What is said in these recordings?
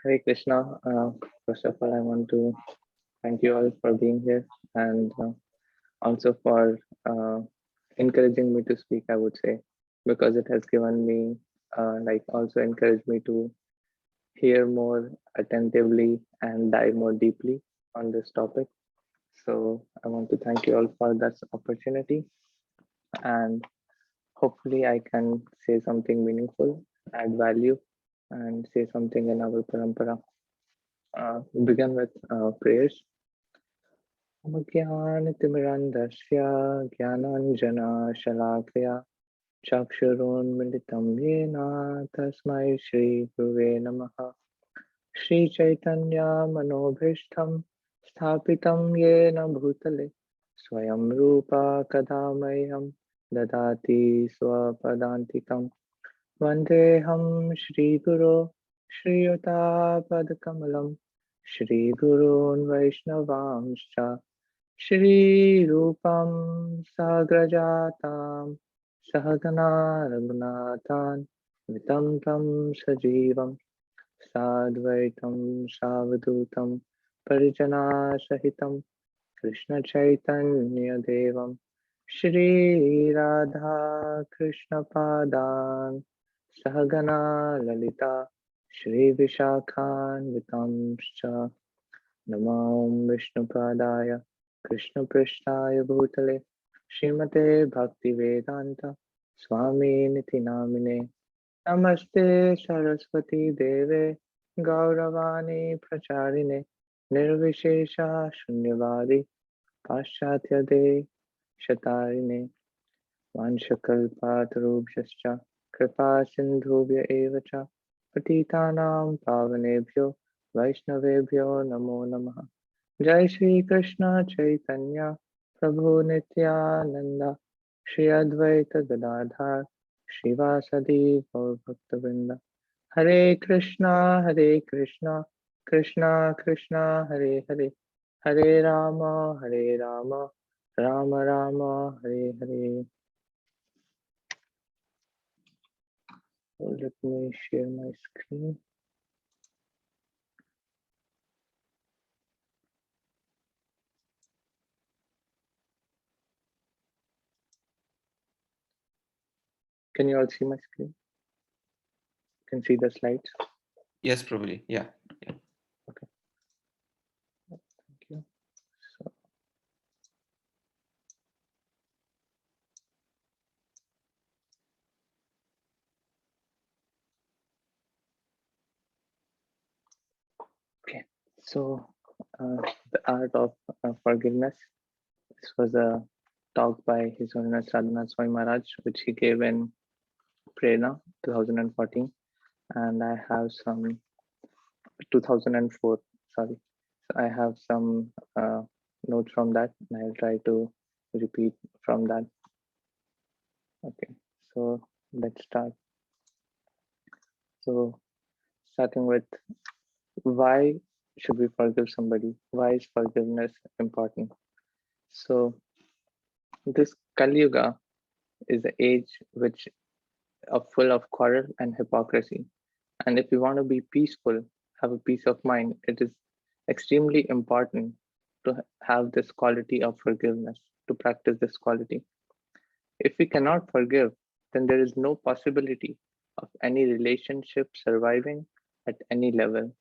Hare Krishna. First of all, I want to thank you all for being here and also for encouraging me to speak, I would say, because it has given me, also encouraged me to hear more attentively and dive more deeply on this topic. So I want to thank you all for this opportunity, and hopefully I can say something meaningful, add value, and say something in our parampara. We begin with prayers. ज्ञानतिमिरन्धस्य ज्ञानाञ्जनशलाकया चक्षुरुन्मिलितं येन तस्मै श्रीगुरुवे नमः। श्रीचैतन्यमनोभीष्टं स्थापितं येन भूतले स्वयं रूपा कदा मह्यं ददाति स्वपदान्तिकं। वन्देऽहं श्रीगुरो श्रीयुतापदकमलं श्रीगुरून् वैष्णवांश्च श्रीरूपं साग्रजातां सहगना रघुनाथान् वितं तं सजीवं साद्वैतं सावधूतं परिजनासहितं कृष्णचैतन्यदेवं श्रीराधा कृष्णपादान् सहगना ललिता श्रीविशाखान्वितांश्च नमो विष्णुपादाय कृष्णपृष्ठाय भूतले श्रीमते भक्तिवेदान्त स्वामिनिति नामिने। नमस्ते सरस्वती देवे गौरवाणी प्रचारिणे निर्विशेषा शून्यवादी पाश्चात्य शतारिणे वाञ्छकल्पातरुभ्यश्च कृपा सिन्धुभ्य एव च पतितानां पावनेभ्यो वैष्णवेभ्यो नमो नमः। जय श्री कृष्ण चैतन्य प्रभु नित्यानंद श्री अद्वैत गदाधर श्रीवासदि गौरभक्तवृंद। हरे कृष्णा कृष्णा कृष्णा हरे हरे, हरे Ram Ram Ram Hare Hare. Let me share my screen. Can you all see my screen? Can see the slides? Yes, probably. Yeah. Okay. Thank you. So, okay. So, the art of forgiveness. This was a talk by His Holiness Radhanath Swami Maharaj, which he gave in Prerna 2014, and I have some 2004. Sorry, so I have some notes from that, and I'll try to repeat from that. Okay, so let's start. So, starting with why should we forgive somebody? Why is forgiveness important? So, this Kali Yuga is the age which are full of quarrel and hypocrisy. And if we want to be peaceful, have a peace of mind, it is extremely important to have this quality of forgiveness, to practice this quality. If we cannot forgive, then there is no possibility of any relationship surviving at any level,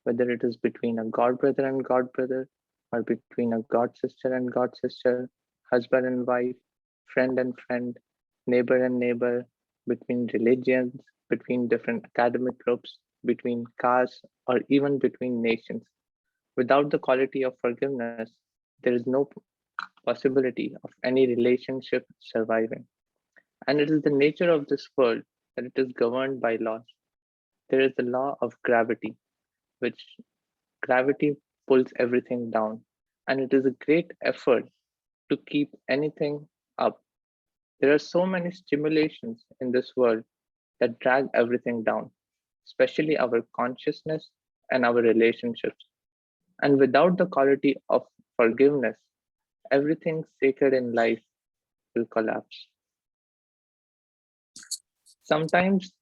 whether it is between a god brother and god brother, or between a god sister and god sister, husband and wife, friend and friend, neighbor and neighbor, between religions, between different academic groups, between castes, or even between nations. Without the quality of forgiveness, there is no possibility of any relationship surviving. And it is the nature of this world that it is governed by laws. There is the law of gravity, which gravity pulls everything down. And it is a great effort to keep anything up. There are so many stimulations in this world that drag everything down, especially our consciousness and our relationships. And without the quality of forgiveness, everything sacred in life will collapse. Sometimes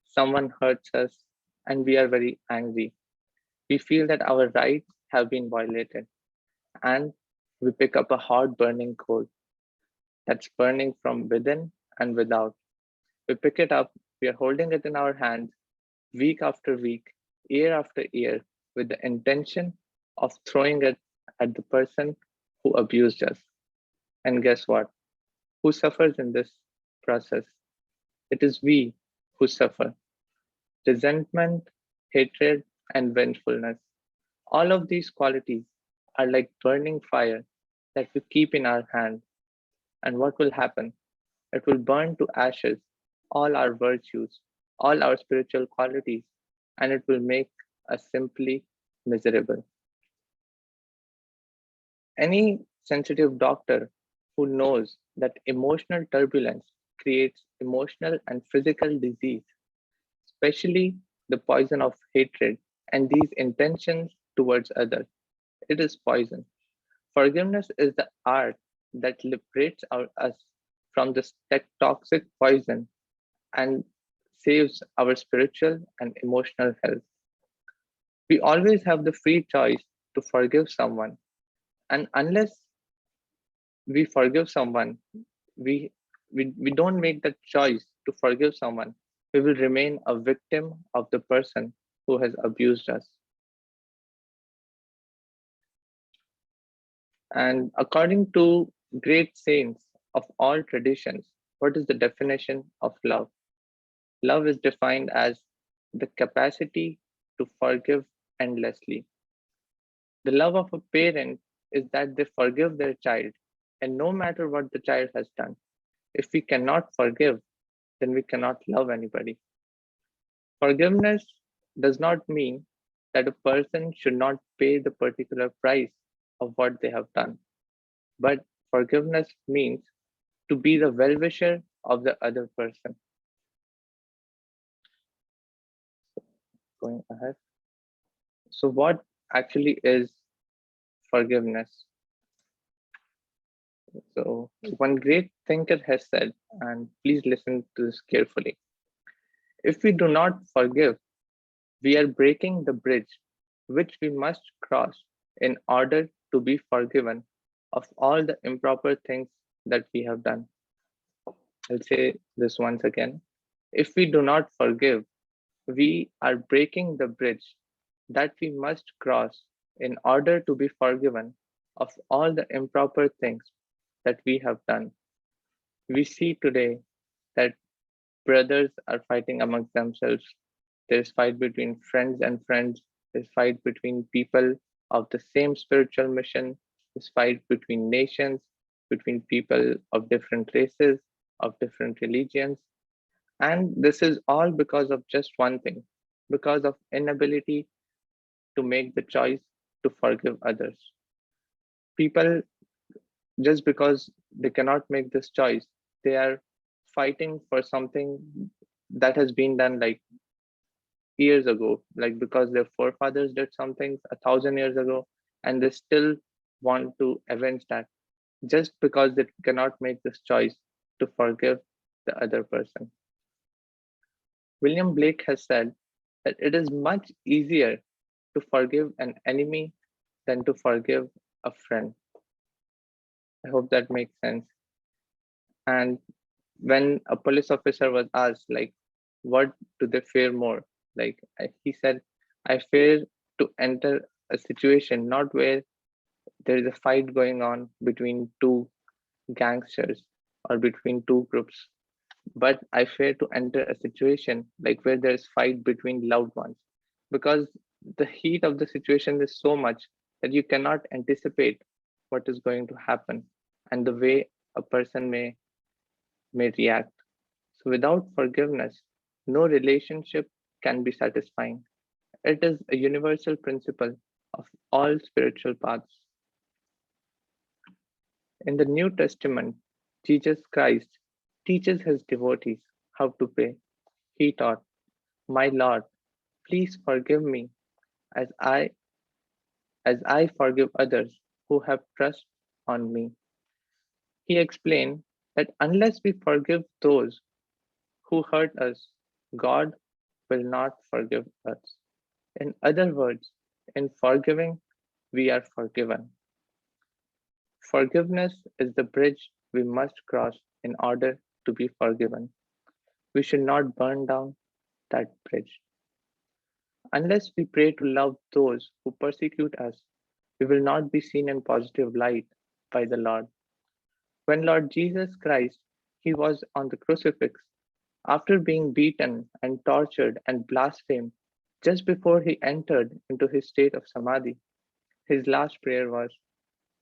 someone hurts us and we are very angry. We feel that our rights have been violated, and we pick up a hot burning coal that's burning from within and without. We pick it up, we are holding it in our hands week after week, year after year, with the intention of throwing it at the person who abused us. And guess what? Who suffers in this process? It is we who suffer. Resentment, hatred, and vengefulness. All of these qualities are like burning fire that we keep in our hand. And what will happen? It will burn to ashes all our virtues, all our spiritual qualities, and it will make us simply miserable. Any sensitive doctor who knows that emotional turbulence creates emotional and physical disease, especially the poison of hatred and these intentions towards others, it is poison. Forgiveness is the art that liberates us from this toxic poison and saves our spiritual and emotional health. We always have the free choice to forgive someone, and unless we forgive someone, we, we don't make the choice to forgive someone, we will remain a victim of the person who has abused us. And according to great saints of all traditions, what is the definition of love? Love is defined as the capacity to forgive endlessly. The love of a parent is that they forgive their child, and no matter what the child has done. If we cannot forgive, then we cannot love anybody. Forgiveness does not mean that a person should not pay the particular price of what they have done, but forgiveness means to be the well wisher of the other person. Going ahead. So, what actually is forgiveness? So, one great thinker has said, and please listen to this carefully, if we do not forgive, we are breaking the bridge which we must cross in order to be forgiven of all the improper things that we have done. I'll say this once again. If we do not forgive, we are breaking the bridge that we must cross in order to be forgiven of all the improper things that we have done. We see today that brothers are fighting amongst themselves. There's fight between friends and friends. There's fight between people of the same spiritual mission. There's fight between nations, between people of different races, of different religions. And this is all because of just one thing, because of inability to make the choice to forgive others. People, just because they cannot make this choice, they are fighting for something that has been done like years ago, like because their forefathers did something 1,000 years ago, and they still want to avenge that just because they cannot make this choice to forgive the other person. William Blake has said that it is much easier to forgive an enemy than to forgive a friend. I hope that makes sense. And when a police officer was asked, like, what do they fear more? Like, he said, I fear to enter a situation not where there is a fight going on between two gangsters or between two groups, but I fear to enter a situation like where there is fight between loved ones, because the heat of the situation is so much that you cannot anticipate what is going to happen and the way a person may react. So without forgiveness, no relationship can be satisfying. It is a universal principle of all spiritual paths. In the New Testament, Jesus Christ teaches his devotees how to pray. He taught, my Lord, please forgive me as I forgive others who have trust on me. He explained that unless we forgive those who hurt us, God will not forgive us. In other words, In forgiving, we are forgiven. Forgiveness is the bridge we must cross in order to be forgiven. We should not burn down that bridge. Unless we pray to love those who persecute us, we will not be seen in positive light by the Lord. When Lord Jesus Christ, he was on the crucifix, after being beaten and tortured and blasphemed, just before he entered into his state of samadhi, his last prayer was,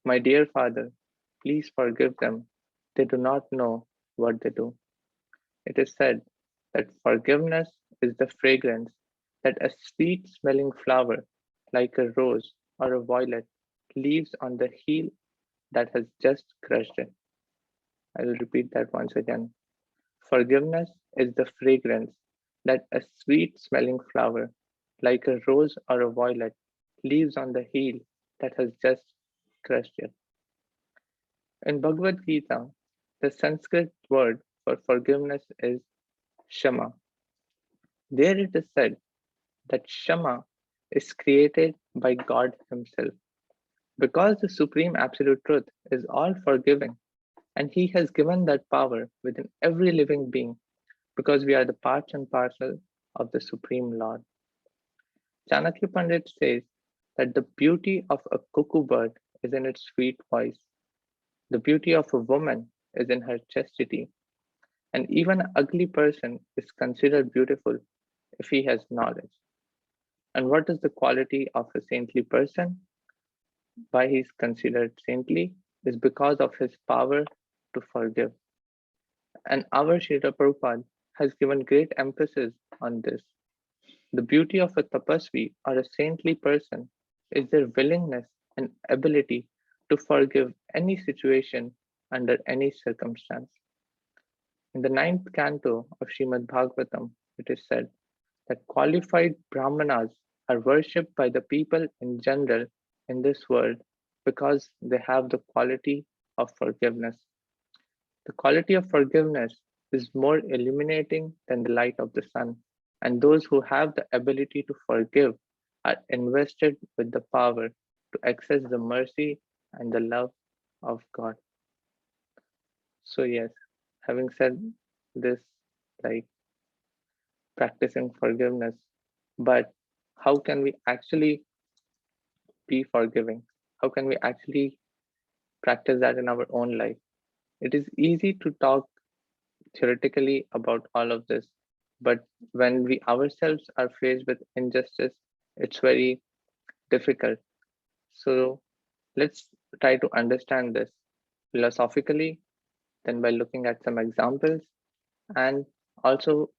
"My dear Father, please forgive them. They do not know what they do." It is said that forgiveness is the fragrance that a sweet smelling flower, like a rose or a violet, leaves on the heel that has just crushed it. I will repeat that once again. Forgiveness is the fragrance that a sweet smelling flower, like a rose or a violet, leaves on the heel that has just crushed it. In Bhagavad Gita, the Sanskrit word for forgiveness is Shama. There it is said that Shama is created by God Himself. Because the Supreme Absolute Truth is all forgiving, and He has given that power within every living being, because we are the parts and parcel of the Supreme Lord. Chanakya Pandit says that the beauty of a cuckoo bird is in its sweet voice, the beauty of a woman is in her chastity, and even an ugly person is considered beautiful if he has knowledge. And what is the quality of a saintly person? Why he is considered saintly is because of his power to forgive. And our Srila Prabhupada has given great emphasis on this. The beauty of a tapasvi or a saintly person is their willingness and ability to forgive any situation under any circumstance. In the ninth canto of Srimad Bhagavatam, it is said that qualified brahmanas are worshipped by the people in general in this world because they have the quality of forgiveness. The quality of forgiveness is more illuminating than the light of the sun, and those who have the ability to forgive are invested with the power to access the mercy and the love of God. So, yes, having said this, like practicing forgiveness, but how can we actually be forgiving? How can we actually practice that in our own life? It is easy to talk theoretically about all of this, but when we ourselves are faced with injustice, it's very difficult. So let's try to understand this philosophically, then by looking at some examples and also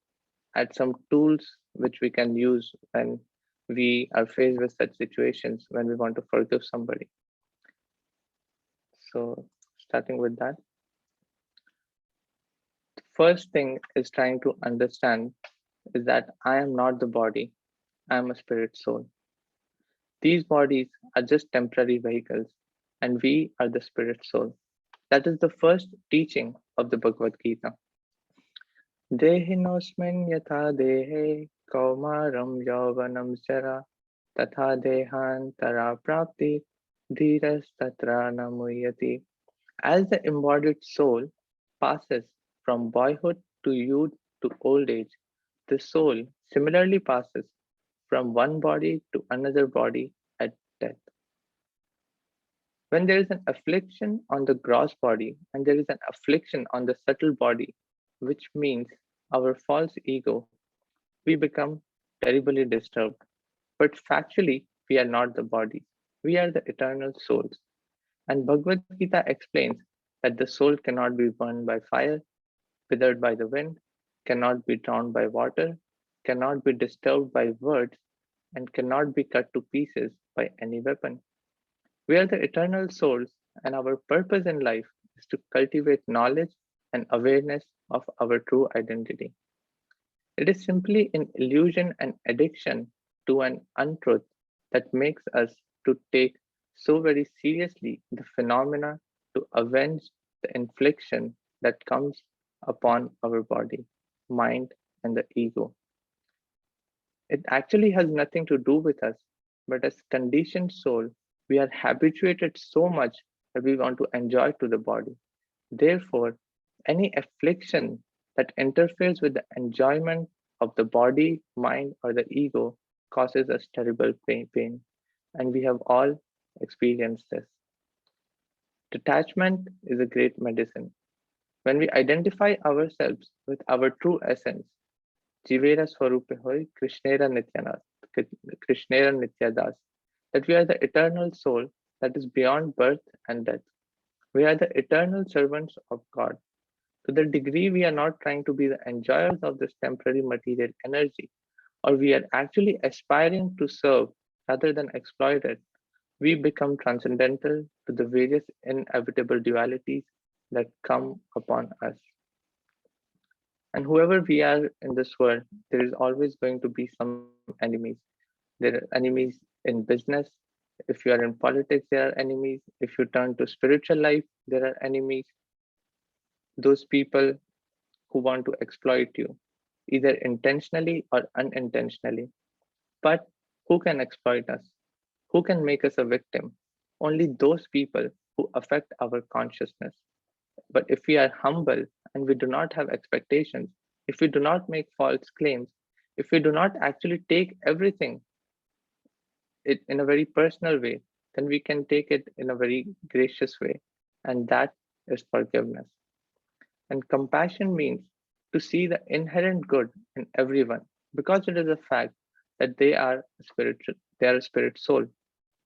at some tools which we can use when we are faced with such situations when we want to forgive somebody. So starting with that, the first thing is trying to understand is that I am not the body, I am a spirit soul. These bodies are just temporary vehicles, and we are the spirit soul. That is the first teaching of the Bhagavad Gita. Dehinosmin yatha dehe kaumaram yauvanam jara tatha dehantara prapti dhiras tatra namuyati. As the embodied soul passes from boyhood to youth to old age, the soul similarly passes from one body to another body at death. When there is an affliction on the gross body and there is an affliction on the subtle body, which means our false ego, we become terribly disturbed. But factually, we are not the bodies. We are the eternal souls. And Bhagavad Gita explains that the soul cannot be burned by fire, withered by the wind, cannot be drowned by water, cannot be disturbed by words, and cannot be cut to pieces by any weapon. We are the eternal souls, and our purpose in life is to cultivate knowledge and awareness of our true identity. It is simply an illusion and addiction to an untruth that makes us to take so very seriously the phenomena to avenge the infliction that comes upon our body, mind, and the ego. It actually has nothing to do with us. but as conditioned soul, we are habituated so much that we want to enjoy to the body. Therefore, any affliction that interferes with the enjoyment of the body, mind, or the ego causes us terrible pain. And we have all experienced this. Detachment is a great medicine. When we identify ourselves with our true essence, Jivera Swarupe Hoy, Krishnera Nityadas, that we are the eternal soul that is beyond birth and death. We are the eternal servants of God. To the degree we are not trying to be the enjoyers of this temporary material energy, or we are actually aspiring to serve rather than exploit it, we become transcendental to the various inevitable dualities that come upon us. And whoever we are in this world, there is always going to be some enemies. There are enemies in business. If you are in politics, there are enemies. If you turn to spiritual life, there are enemies. Those people who want to exploit you, either intentionally or unintentionally. But who can exploit us? Who can make us a victim? Only those people who affect our consciousness. But if we are humble and we do not have expectations, if we do not make false claims, if we do not actually take everything in a very personal way, then we can take it in a very gracious way. And that is forgiveness. And compassion means to see the inherent good in everyone because it is a fact that they are a spirit soul.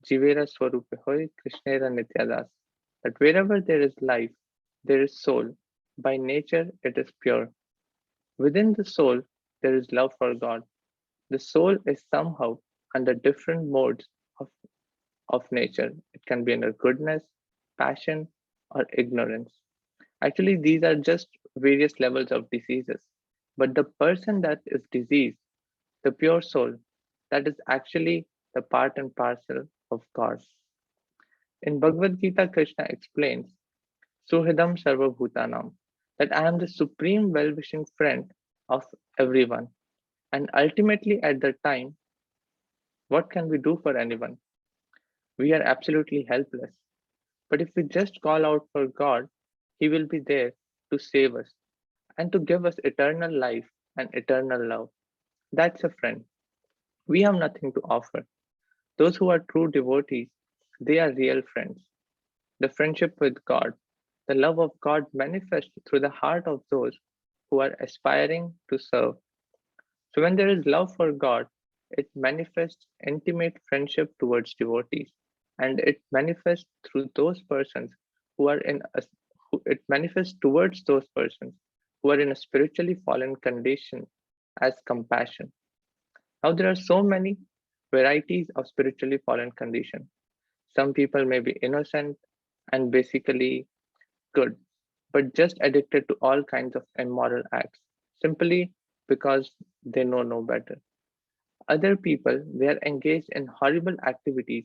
Jivera Swarupe Hoy Krishnera Nityadas. That wherever there is life, there is soul. By nature, it is pure. Within the soul, there is love for God. The soul is somehow under different modes of, of nature. It can be under goodness, passion, or ignorance. Actually, these are just various levels of diseases. But the person that is diseased, the pure soul, that is actually the part and parcel of God. In Bhagavad Gita, Krishna explains, Suhridam Sarva Bhutanam, that I am the supreme well wishing friend of everyone. And ultimately, at the time, what can we do for anyone? We are absolutely helpless. But if we just call out for God, He will be there to save us and to give us eternal life and eternal love. That's a friend. We have nothing to offer. Those who are true devotees, they are real friends. The friendship with God, the love of God manifests through the heart of those who are aspiring to serve. So when there is love for God, it manifests intimate friendship towards devotees, and it manifests through those persons who are in a, it manifests towards those persons who are in a spiritually fallen condition as compassion. Now there are so many varieties of spiritually fallen condition. Some people may be innocent and basically good, but just addicted to all kinds of immoral acts, simply because they know no better. Other people, they are engaged in horrible activities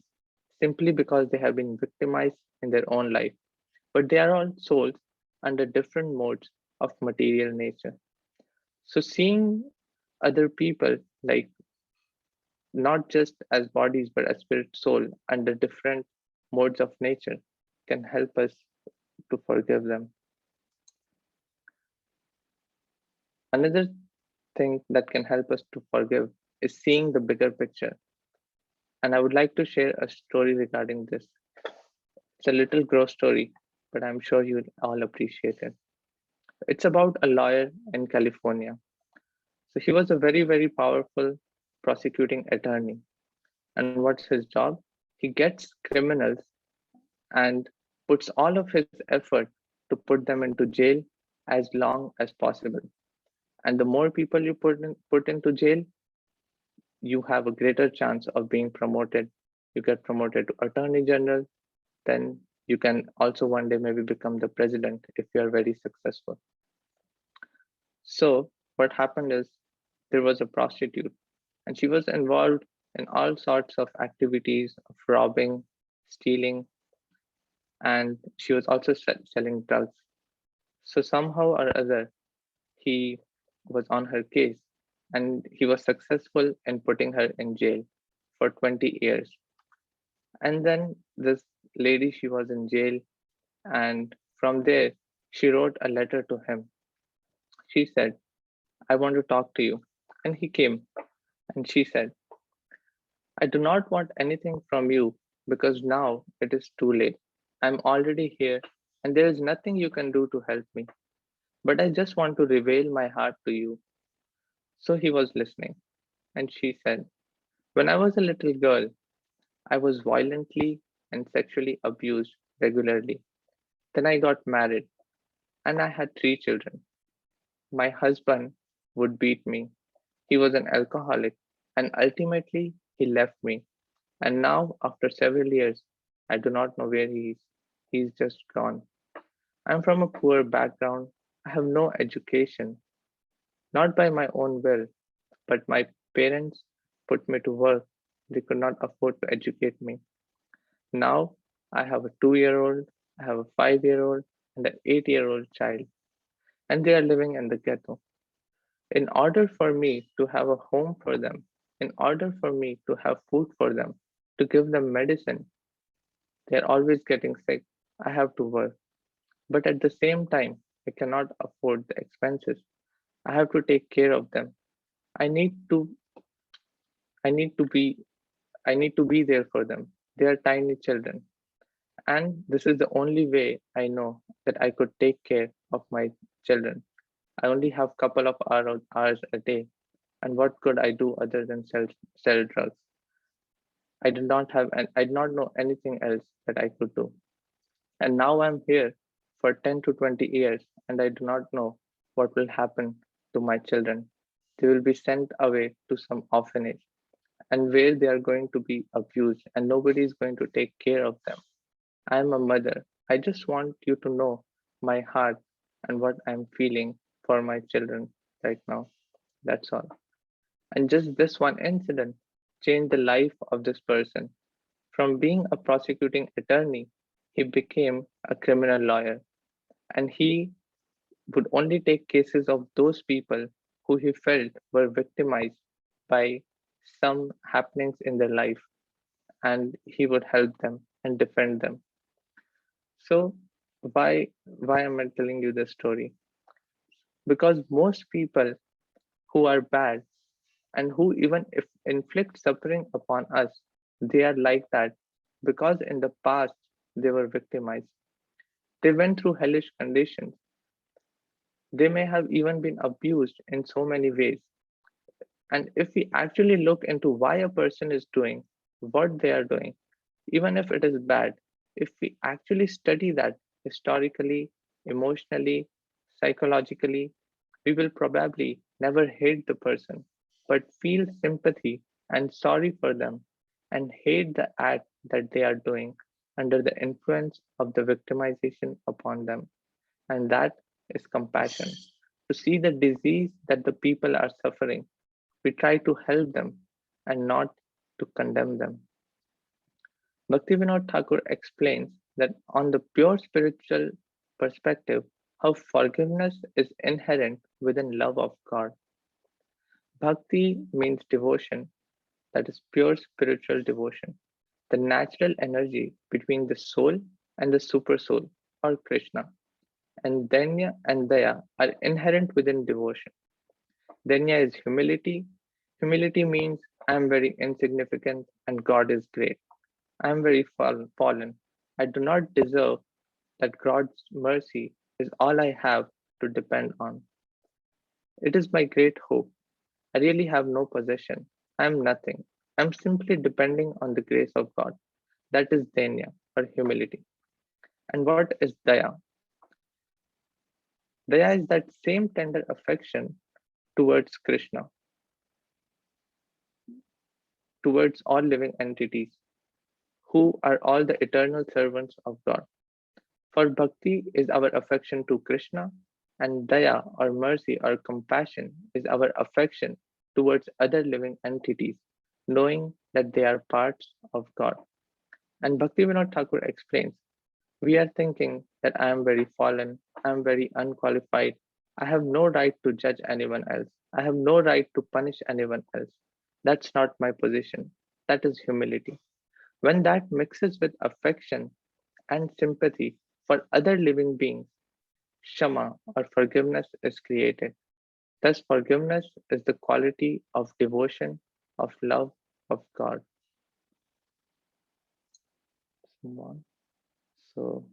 simply because they have been victimized in their own life, but they are all souls under different modes of material nature. So seeing other people like not just as bodies but as spirit soul under different modes of nature can help us to forgive them. Another thing that can help us to forgive is seeing the bigger picture. And I would like to share a story regarding this. It's a little gross story, but I'm sure you'll all appreciate it. It's about a lawyer in California. So he was a very, very powerful prosecuting attorney. And what's his job? He gets criminals and puts all of his effort to put them into jail as long as possible. And the more people you put into jail, you have a greater chance of being promoted. You get promoted to attorney general, then you can also one day maybe become the president if you are very successful. So what happened is there was a prostitute and she was involved in all sorts of activities of robbing, stealing, and she was also selling drugs. So somehow or other, he was on her case and he was successful in putting her in jail. for 20 years. And then this lady, she was in jail, and from there, she wrote a letter to him. She said, I want to talk to you. And he came, and she said, I do not want anything from you because now it is too late. I'm already here, and there is nothing you can do to help me. But I just want to reveal my heart to you. So he was listening, and she said, when I was a little girl, I was violently and sexually abused regularly. Then I got married, and I had 3 children. My husband would beat me. He was an alcoholic, and ultimately he left me. And now, after several years, I do not know where he is. He's just gone. I'm from a poor background. I have no education, not by my own will, but my parents put me to work. They could not afford to educate me. Now I have a 2 year old, I have a 5 year old, and an 8 year old child, and they are living in the ghetto. In order for me to have a home for them, in order for me to have food for them, to give them medicine, they're always getting sick. I have to work. But at the same time, I cannot afford the expenses. I have to take care of them. I need to I need to be I need to be there for them. They are tiny children. And this is the only way I know that I could take care of my children. I only have couple of hours a day. And what could I do other than sell drugs? I did not know anything else that I could do. And now I'm here for 10 to 20 years, and I do not know what will happen to my children. They will be sent away to some orphanage, and where they are going to be abused, and nobody is going to take care of them. I am a mother. I just want you to know my heart and what I'm feeling for my children right now. That's all. And just this one incident changed the life of this person. From being a prosecuting attorney, he became a criminal lawyer, and he would only take cases of those people who he felt were victimized by some happenings in their life, and he would help them and defend them. So why am I telling you this story? Because most people who are bad and who even if inflict suffering upon us, they are like that because in the past they were victimized. They went through hellish conditions. They may have even been abused in so many ways. And if we actually look into why a person is doing what they are doing, even if it is bad, if we actually study that historically, emotionally, psychologically, we will probably never hate the person, but feel sympathy and sorry for them and hate the act that they are doing under the influence of the victimization upon them. And that is compassion. To see the disease that the people are suffering, we try to help them and not to condemn them. Bhaktivinoda Thakur explains that on the pure spiritual perspective, how forgiveness is inherent within love of God. Bhakti means devotion, that is pure spiritual devotion, the natural energy between the soul and the supersoul or Krishna. And Danya and Daya are inherent within devotion. Danya is humility. Humility means I am very insignificant and God is great. I am very fallen. I do not deserve that God's mercy is all I have to depend on. It is my great hope. I really have no possession. I am nothing. I am simply depending on the grace of God. That is Danya or humility. And what is Daya? Daya is that same tender affection towards Krishna, towards all living entities, who are all the eternal servants of God. For bhakti is our affection to Krishna, and daya or mercy or compassion is our affection towards other living entities, knowing that they are parts of God. And Bhaktivinoda Thakur explains, we are thinking that I am very fallen, I am very unqualified, I have no right to judge anyone else, I have no right to punish anyone else. That's not my position. That is humility. When that mixes with affection and sympathy for other living beings, Shama or forgiveness is created. Thus, forgiveness is the quality of devotion, of love of God. Move on. So,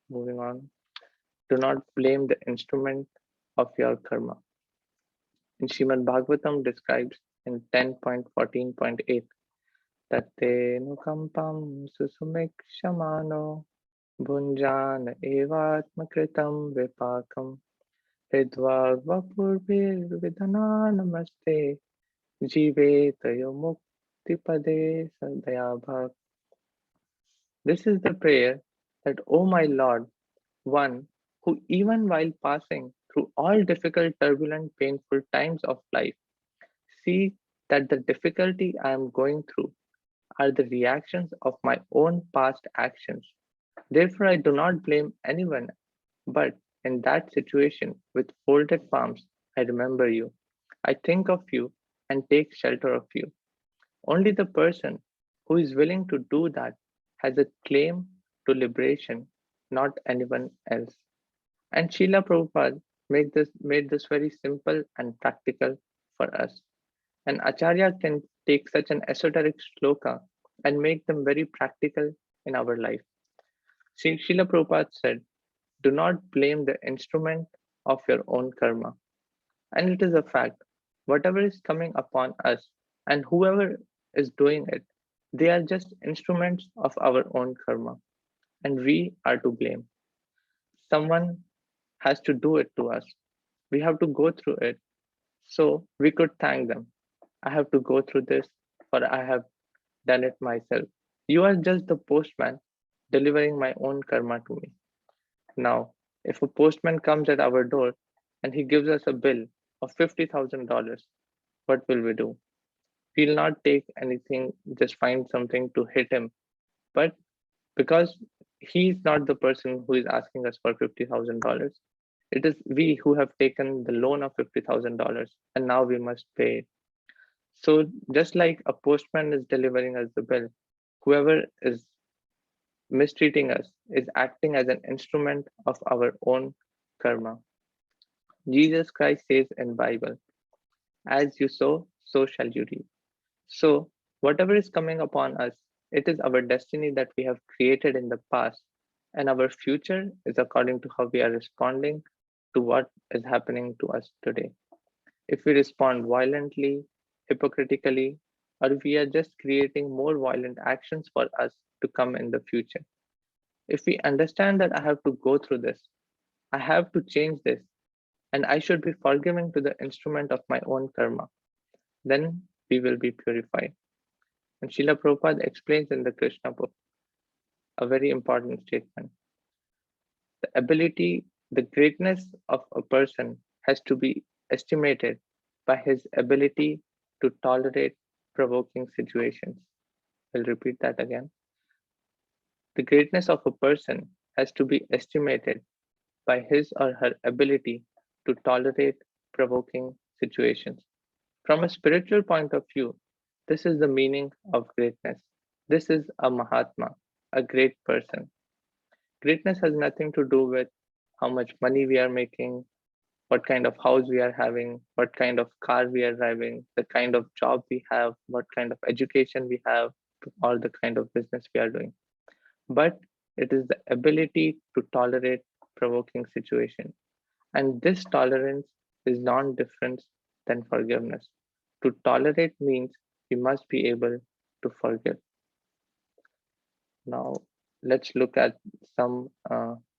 moving on. Do not blame the instrument of your karma. In Srimad Bhagavatam describes in 10.14.8 that te nukampam susumikshmano bhunjan evatmakritam vipakam hridva vapurvir namaste jive tayo mukti pade sadayabhak. This is the prayer that, O my Lord, one who, even while passing through all difficult, turbulent, painful times of life, see that the difficulty I am going through are the reactions of my own past actions. Therefore, I do not blame anyone, but in that situation, with folded palms, I remember you. I think of you and take shelter of you. Only the person who is willing to do that has a claim to liberation, not anyone else. And Srila Prabhupada made this very simple and practical for us. An Acharya can take such an esoteric shloka and make them very practical in our life. Srila Prabhupada said, do not blame the instrument of your own karma. And it is a fact. Whatever is coming upon us and whoever is doing it, they are just instruments of our own karma. And we are to blame. Someone has to do it to us. We have to go through it. So we could thank them. I have to go through this, for I have done it myself. You are just the postman delivering my own karma to me. Now, if a postman comes at our door and he gives us a bill of $50,000, what will we do? We'll not take anything, just find something to hit him. But because he's not the person who is asking us for $50,000, it is we who have taken the loan of $50,000 and now we must pay it. So, just like a postman is delivering us the bill, whoever is mistreating us is acting as an instrument of our own karma. Jesus Christ says in Bible, as you sow, so shall you reap. So whatever is coming upon us, it is our destiny that we have created in the past, and our future is according to how we are responding to what is happening to us today. If we respond violently, hypocritically, or we are just creating more violent actions for us to come in the future. If we understand that I have to go through this, I have to change this, and I should be forgiving to the instrument of my own karma, then we will be purified. And Srila Prabhupada explains in the Krishna book a very important statement. The ability, the greatness of a person has to be estimated by his ability to tolerate provoking situations. I'll repeat that again. The greatness of a person has to be estimated by his or her ability to tolerate provoking situations. From a spiritual point of view, this is the meaning of greatness. This is a Mahatma, a great person. Greatness has nothing to do with how much money we are making, what kind of house we are having, what kind of car we are driving, the kind of job we have, what kind of education we have, or the kind of business we are doing. But it is the ability to tolerate provoking situation. And this tolerance is non-different than forgiveness. To tolerate means we must be able to forgive. Now, let's look at some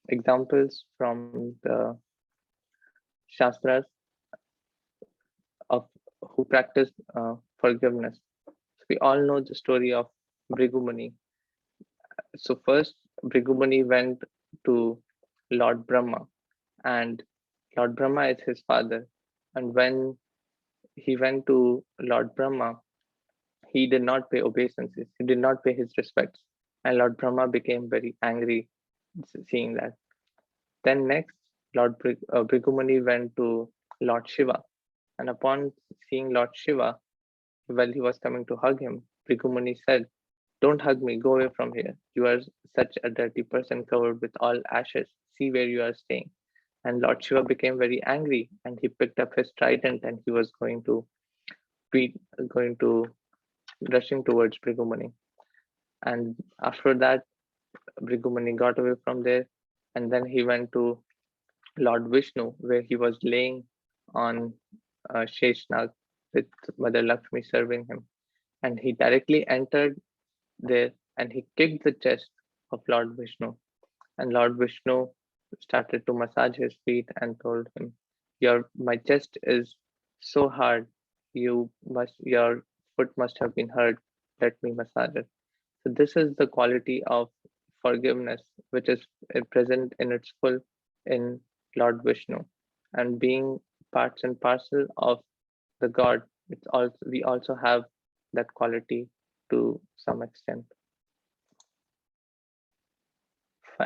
examples from the Shastras of who practiced forgiveness. So we all know the story of Brigumani. So first, Brigumani went to Lord Brahma, and Lord Brahma is his father. And when he went to Lord Brahma, he did not pay obeisances, he did not pay his respects. And Lord Brahma became very angry seeing that. Then next, Brigumani went to Lord Shiva. And upon seeing Lord Shiva, While he was coming to hug him, Brigumuni said, "Don't hug me, go away from here. You are such a dirty person covered with all ashes. See where you are staying." And Lord Shiva became very angry and he picked up his trident and he was be going to rushing towards Brigumuni. And after that, Brigumuni got away from there and then he went to Lord Vishnu, where he was laying on Sheshnag with Mother Lakshmi serving him. And he directly entered there and he kicked the chest of Lord Vishnu. And Lord Vishnu started to massage his feet and told him, My chest is so hard, your foot must have been hurt. Let me massage it. So this is the quality of forgiveness, which is present in its full in Lord Vishnu, and being parts and parcel of the God. It's also we also have that quality to some extent.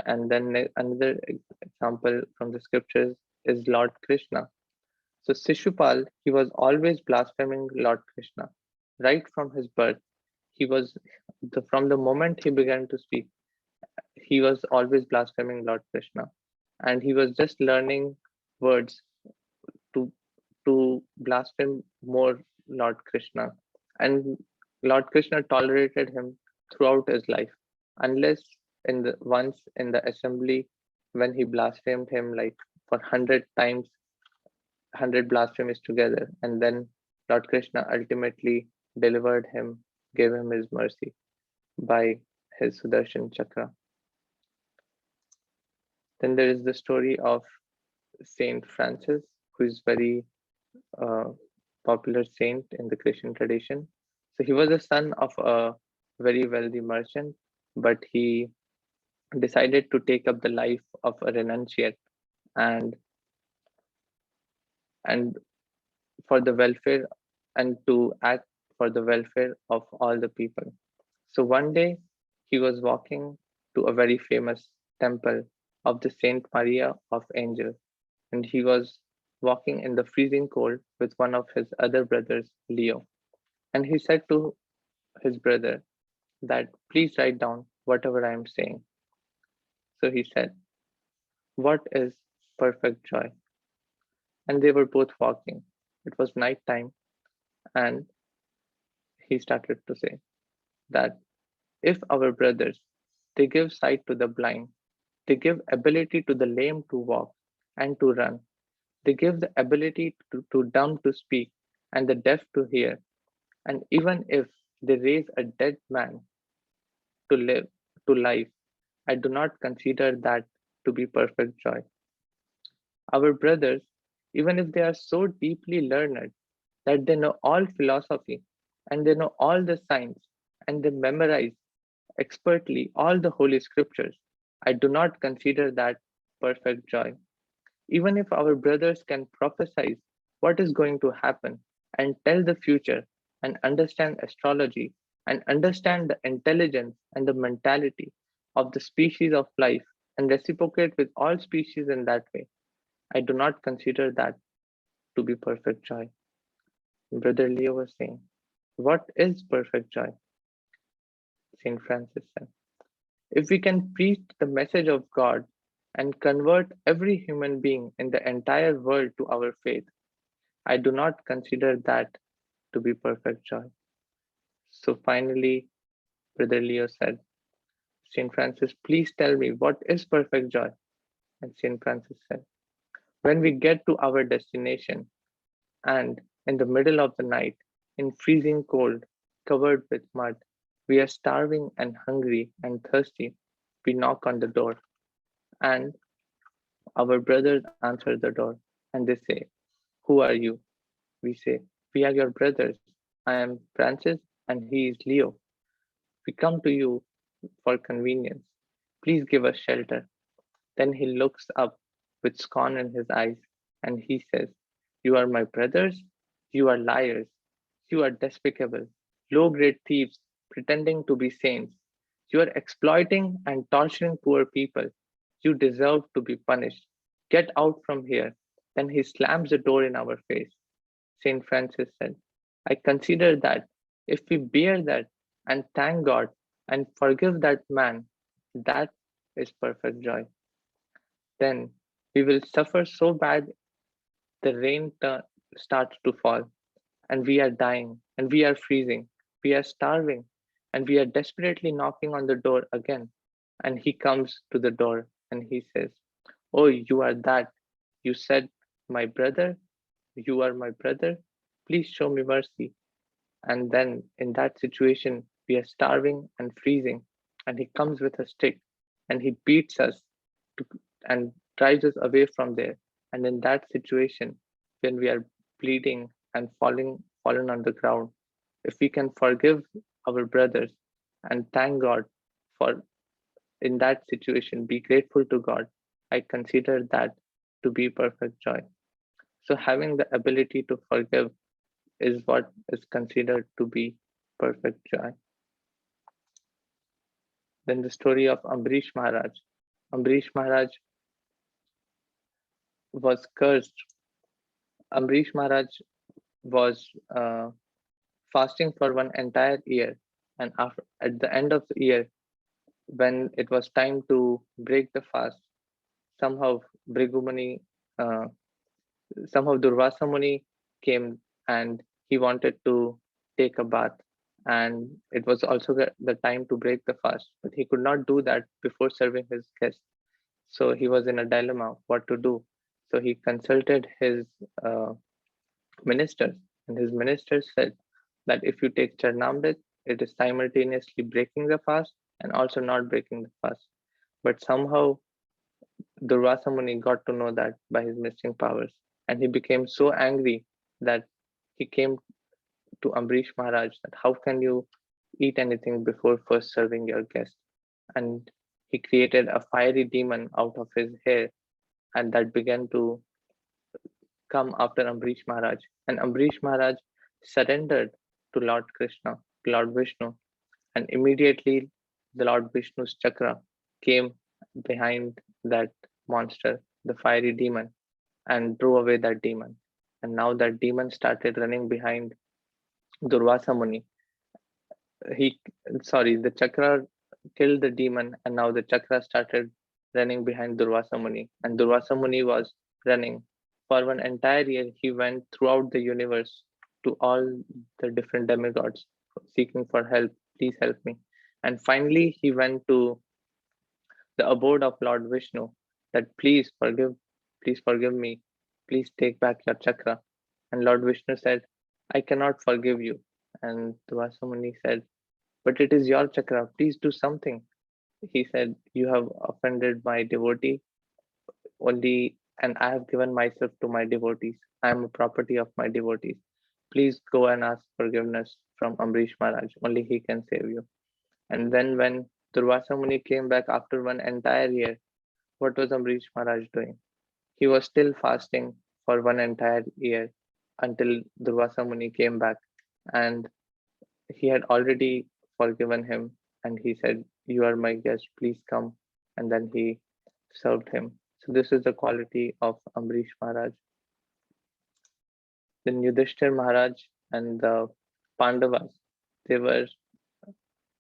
And then another example from the scriptures is Lord Krishna. So Shishupal, he was always blaspheming Lord Krishna right from his birth. He was from the moment he began to speak, he was always blaspheming Lord Krishna, and he was just learning words to blaspheme more Lord Krishna, and Lord Krishna tolerated him throughout his life, unless in the once in the assembly when he blasphemed him like for 100 times, 100 blasphemies together, and then Lord Krishna ultimately delivered him, gave him his mercy by his Sudarshan Chakra. Then there is the story of Saint Francis, who is very uh, popular saint in the Christian tradition. So he was the son of a very wealthy merchant, but he decided to take up the life of a renunciate and and for the welfare and to act for the welfare of all the people. So one day he was walking to a very famous temple of the Saint Maria of Angel, and he was walking in the freezing cold with one of his other brothers, Leo. And he said to his brother that please write down whatever I am saying. So he said, "What is perfect joy?" And they were both walking. It was night time, and he started to say that if our brothers they give sight to the blind, they give ability to the lame to walk and to run, they give the ability to dumb to speak and the deaf to hear, and even if they raise a dead man to live to life, I do not consider that to be perfect joy. Our brothers, even if they are so deeply learned that they know all philosophy and they know all the science and they memorize expertly all the holy scriptures, I do not consider that perfect joy. Even if our brothers can prophesy what is going to happen and tell the future and understand astrology and understand the intelligence and the mentality of the species of life and reciprocate with all species in that way, I do not consider that to be perfect joy. Brother Leo was saying, what is perfect joy? St. Francis said, if we can preach the message of God and convert every human being in the entire world to our faith, I do not consider that to be perfect joy. So finally, Brother Leo said, St. Francis, please tell me what is perfect joy? And St. Francis said, when we get to our destination and in the middle of the night, in freezing cold, covered with mud, we are starving and hungry and thirsty. We knock on the door, and our brothers answer the door, and they say, who are you? We say, we are your brothers. I am Francis, and he is Leo. We come to you for convenience. Please give us shelter. Then he looks up with scorn in his eyes, and he says, you are my brothers? You are liars. You are despicable, low grade thieves pretending to be saints. You are exploiting and torturing poor people. You deserve to be punished. Get out from here. Then he slams the door in our face. St. Francis said, I consider that if we bear that and thank God and forgive that man, that is perfect joy. Then we will suffer so bad the starts to fall, and we are dying, and we are freezing, we are starving, and we are desperately knocking on the door again. And he comes to the door and he says, "Oh, you are that. You said, my brother, you are my brother. Please show me mercy." And then in that situation, we are starving and freezing, and he comes with a stick and he beats us to, and drives us away from there. And in that situation, when we are bleeding and fallen on the ground, if we can forgive our brothers and thank God for in that situation, be grateful to God, I consider that to be perfect joy. So having the ability to forgive is what is considered to be perfect joy. Then the story of Ambrish Maharaj. Ambrish Maharaj was cursed. Ambrish Maharaj was fasting for one entire year, and after, at the end of the year, when it was time to break the fast, somehow Brigumani, uh, somehow Durvasa Muni came and he wanted to take a bath, and it was also the time to break the fast, but he could not do that before serving his guests. So he was in a dilemma what to do. So he consulted his uh, ministers, and his ministers said that if you take Charnamrit, it is simultaneously breaking the fast and also not breaking the fast. But somehow Durvasa Muni got to know that by his mystic powers, and he became so angry that he came to Ambrish Maharaj that how can you eat anything before first serving your guest? And he created a fiery demon out of his hair, and that began to come after Ambrish Maharaj. And Ambrish Maharaj surrendered to Lord Krishna, Lord Vishnu, and immediately the Lord Vishnu's chakra came behind that monster, the fiery demon, and drove away that demon. And now that demon started running behind Durvasa Muni. He, sorry, the chakra killed the demon, and now the chakra started running behind Durvasa Muni. And Durvasa Muni was running for one entire year. He went throughout the universe to all the different demigods, seeking for help. Please help me. And finally, he went to the abode of Lord Vishnu. That please forgive me. Please take back your chakra. And Lord Vishnu said, I cannot forgive you. And Durvasa Muni said, but it is your chakra. Please do something. He said, you have offended my devotee only, and I have given myself to my devotees. I am a property of my devotees. Please go and ask forgiveness from Ambrish Maharaj. Only he can save you. And then when Durvasa Muni came back after one entire year, what was Ambrish Maharaj doing? He was still fasting for one entire year until Durvasa Muni came back. And he had already forgiven him, and he said, you are my guest, please come. And then he served him. So this is the quality of Ambrish Maharaj. Then Yudhishthir Maharaj and the Pandavas, they were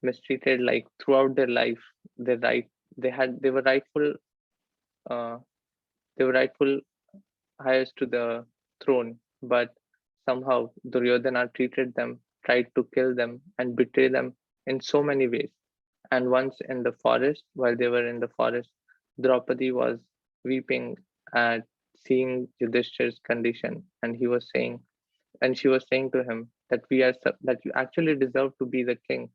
mistreated like throughout their life. They right they had uh, they were rightful heirs to the throne, but somehow Duryodhana treated them, tried to kill them, and betray them in so many ways. And once in the forest, while they were in the forest, Draupadi was weeping at seeing Yudhishthir's condition, and she was saying to him that that you actually deserve to be the king,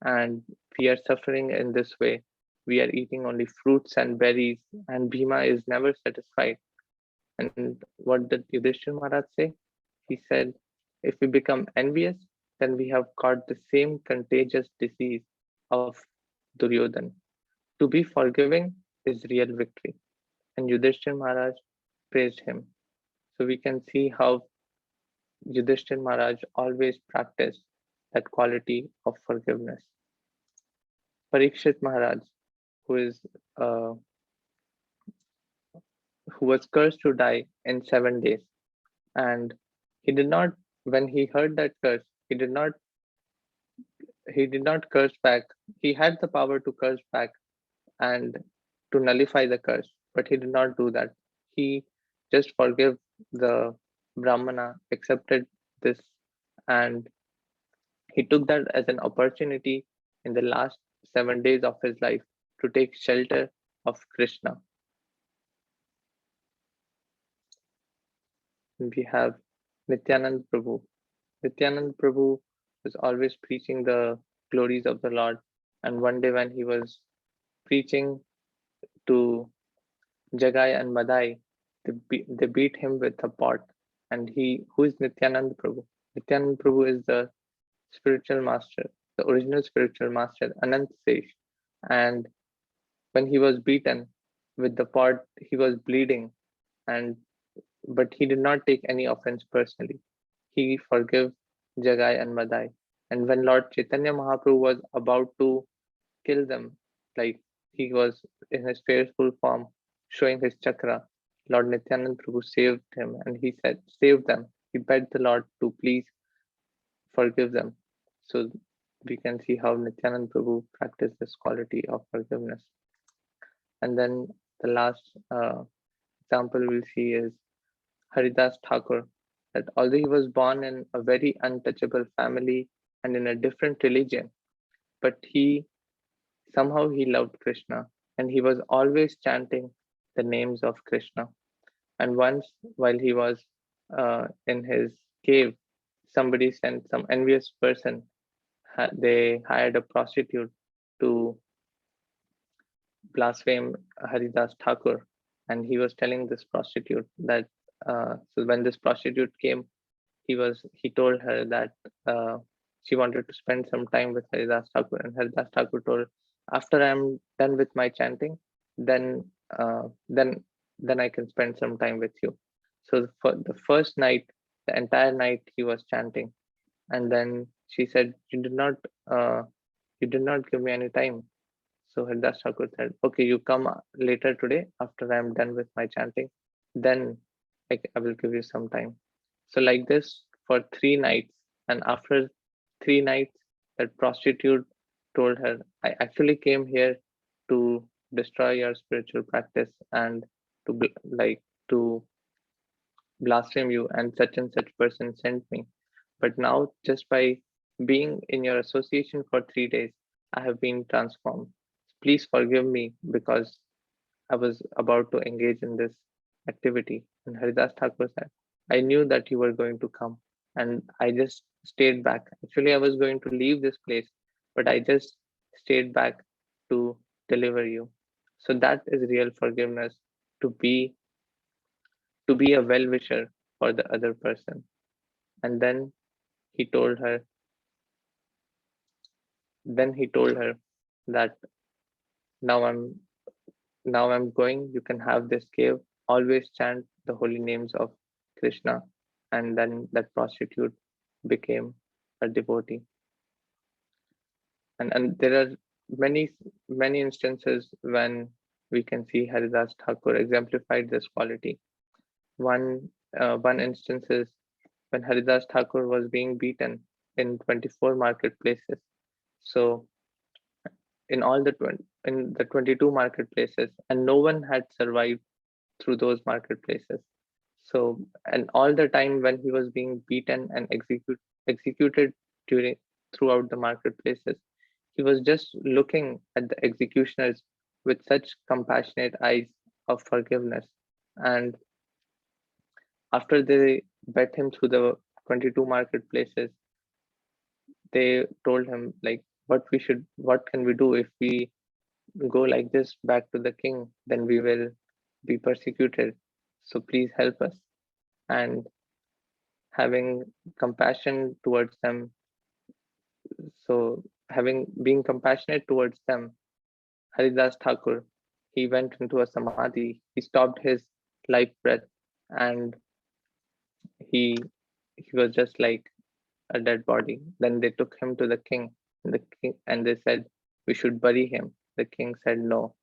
and we are suffering in this way. We are eating only fruits and berries, and Bhima is never satisfied. And what did Yudhishthir Maharaj say? He said, if we become envious, then we have caught the same contagious disease of Duryodhan. To be forgiving is real victory. And Yudhishthir Maharaj praised him. So we can see how Yudhishthir Maharaj always practiced that quality of forgiveness. Parikshit Maharaj, who is uh, who was cursed to die in 7 days, and he did not. when he heard that curse, he did not curse back. He had the power to curse back and to nullify the curse, but he did not do that. He just forgave the Brahmana, accepted this, and he took that as an opportunity in the last 7 days of his life to take shelter of Krishna. We have Nityanand Prabhu. Nityanand Prabhu was always preaching the glories of the Lord, and one day when he was preaching to Jagai and Madai, they beat him with a pot. And who is Nityanand Prabhu? Nityanand Prabhu is the spiritual master, the original spiritual master, Anant Sesh. And when he was beaten with the pot, he was bleeding, and but he did not take any offense personally. He forgave Jagai and Madai. And when Lord Chaitanya Mahaprabhu was about to kill them, like he was in his fearful form, showing his chakra, Lord Nityanand Prabhu saved him, and he said, "Save them." He begged the Lord to please forgive them. So we can see how Nityanand Prabhu practiced this quality of forgiveness. And then the last example we'll see is Haridas Thakur, that although he was born in a very untouchable family and in a different religion, but somehow he loved Krishna, and he was always chanting the names of Krishna. And once, while he was in his cave, somebody sent some envious person. They hired a prostitute to blaspheme Haridas Thakur, and he was telling this prostitute that. So when this prostitute came, he told her that she wanted to spend some time with Haridas Thakur, and Haridas Thakur told, "After I'm done with my chanting, then uh, then then I can spend some time with you." So for the first night, the entire night he was chanting, and then she said, uh, you did not give me any time." So Haridas Thakur said, "Okay, you come later today after I'm done with my chanting, then I will give you some time." So like this for 3 nights, and after 3 nights, that prostitute told her, "I actually came here to destroy your spiritual practice and to blaspheme you, and such person sent me. But now, just by being in your association for 3 days, I have been transformed. Please forgive me because I was about to engage in this activity." And Haridas Thakur said, "I knew that you were going to come, and I just stayed back. Actually, I was going to leave this place, but I just stayed back to deliver you." So that is real forgiveness, to be a well wisher for the other person. And he told her, then he told her that now I'm now I'm going. You can have this cave. Always chant the holy names of Krishna. And then that prostitute became a devotee. And there are many instances when we can see Haridas Thakur exemplified this quality. One instance is when Haridas Thakur was being beaten in 24 marketplaces. So in the 22 marketplaces, and no one had survived through those marketplaces. So, and all the time when he was being beaten and executed during throughout the marketplaces, he was just looking at the executioners with such compassionate eyes of forgiveness. And after they bet him through the 22 marketplaces, they told him like, what can we do? If we go like this back to the king, then we will be persecuted. So please help us. And having compassion towards them, so having being compassionate towards them, Haridas Thakur, he went into a samadhi. He stopped his life breath, and he he was just like a dead body. Then they took him to the king, and they said, "We should bury him." The king said, "No,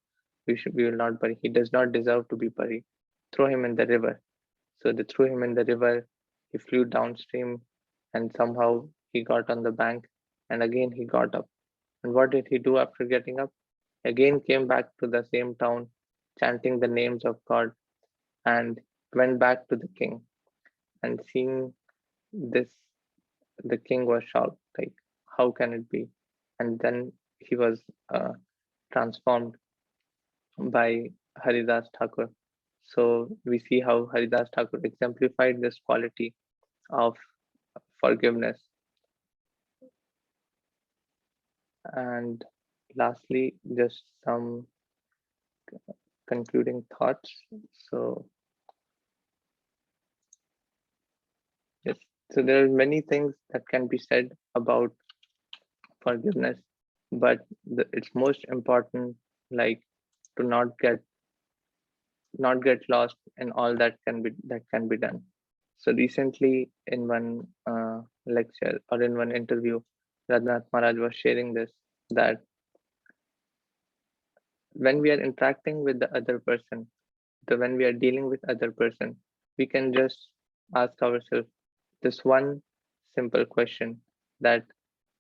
we will not bury. He does not deserve to be buried. Throw him in the river." So they threw him in the river. He flew downstream, and somehow he got on the bank, and again he got up. And what did he do after getting up? Again came back to the same town, chanting the names of God, and went back to the king. And seeing this, the king was shocked, like, how can it be? And then he was transformed by Haridas Thakur. So we see how Haridas Thakur exemplified this quality of forgiveness. And lastly, just some concluding thoughts. So yes, so there are many things that can be said about forgiveness, but it's most important, like, to not get lost in all that can be done. So recently, in one lecture or in one interview, Radhanath Maharaj was sharing this, that when we are interacting with the other person, when we are dealing with other person, we can just ask ourselves this one simple question, that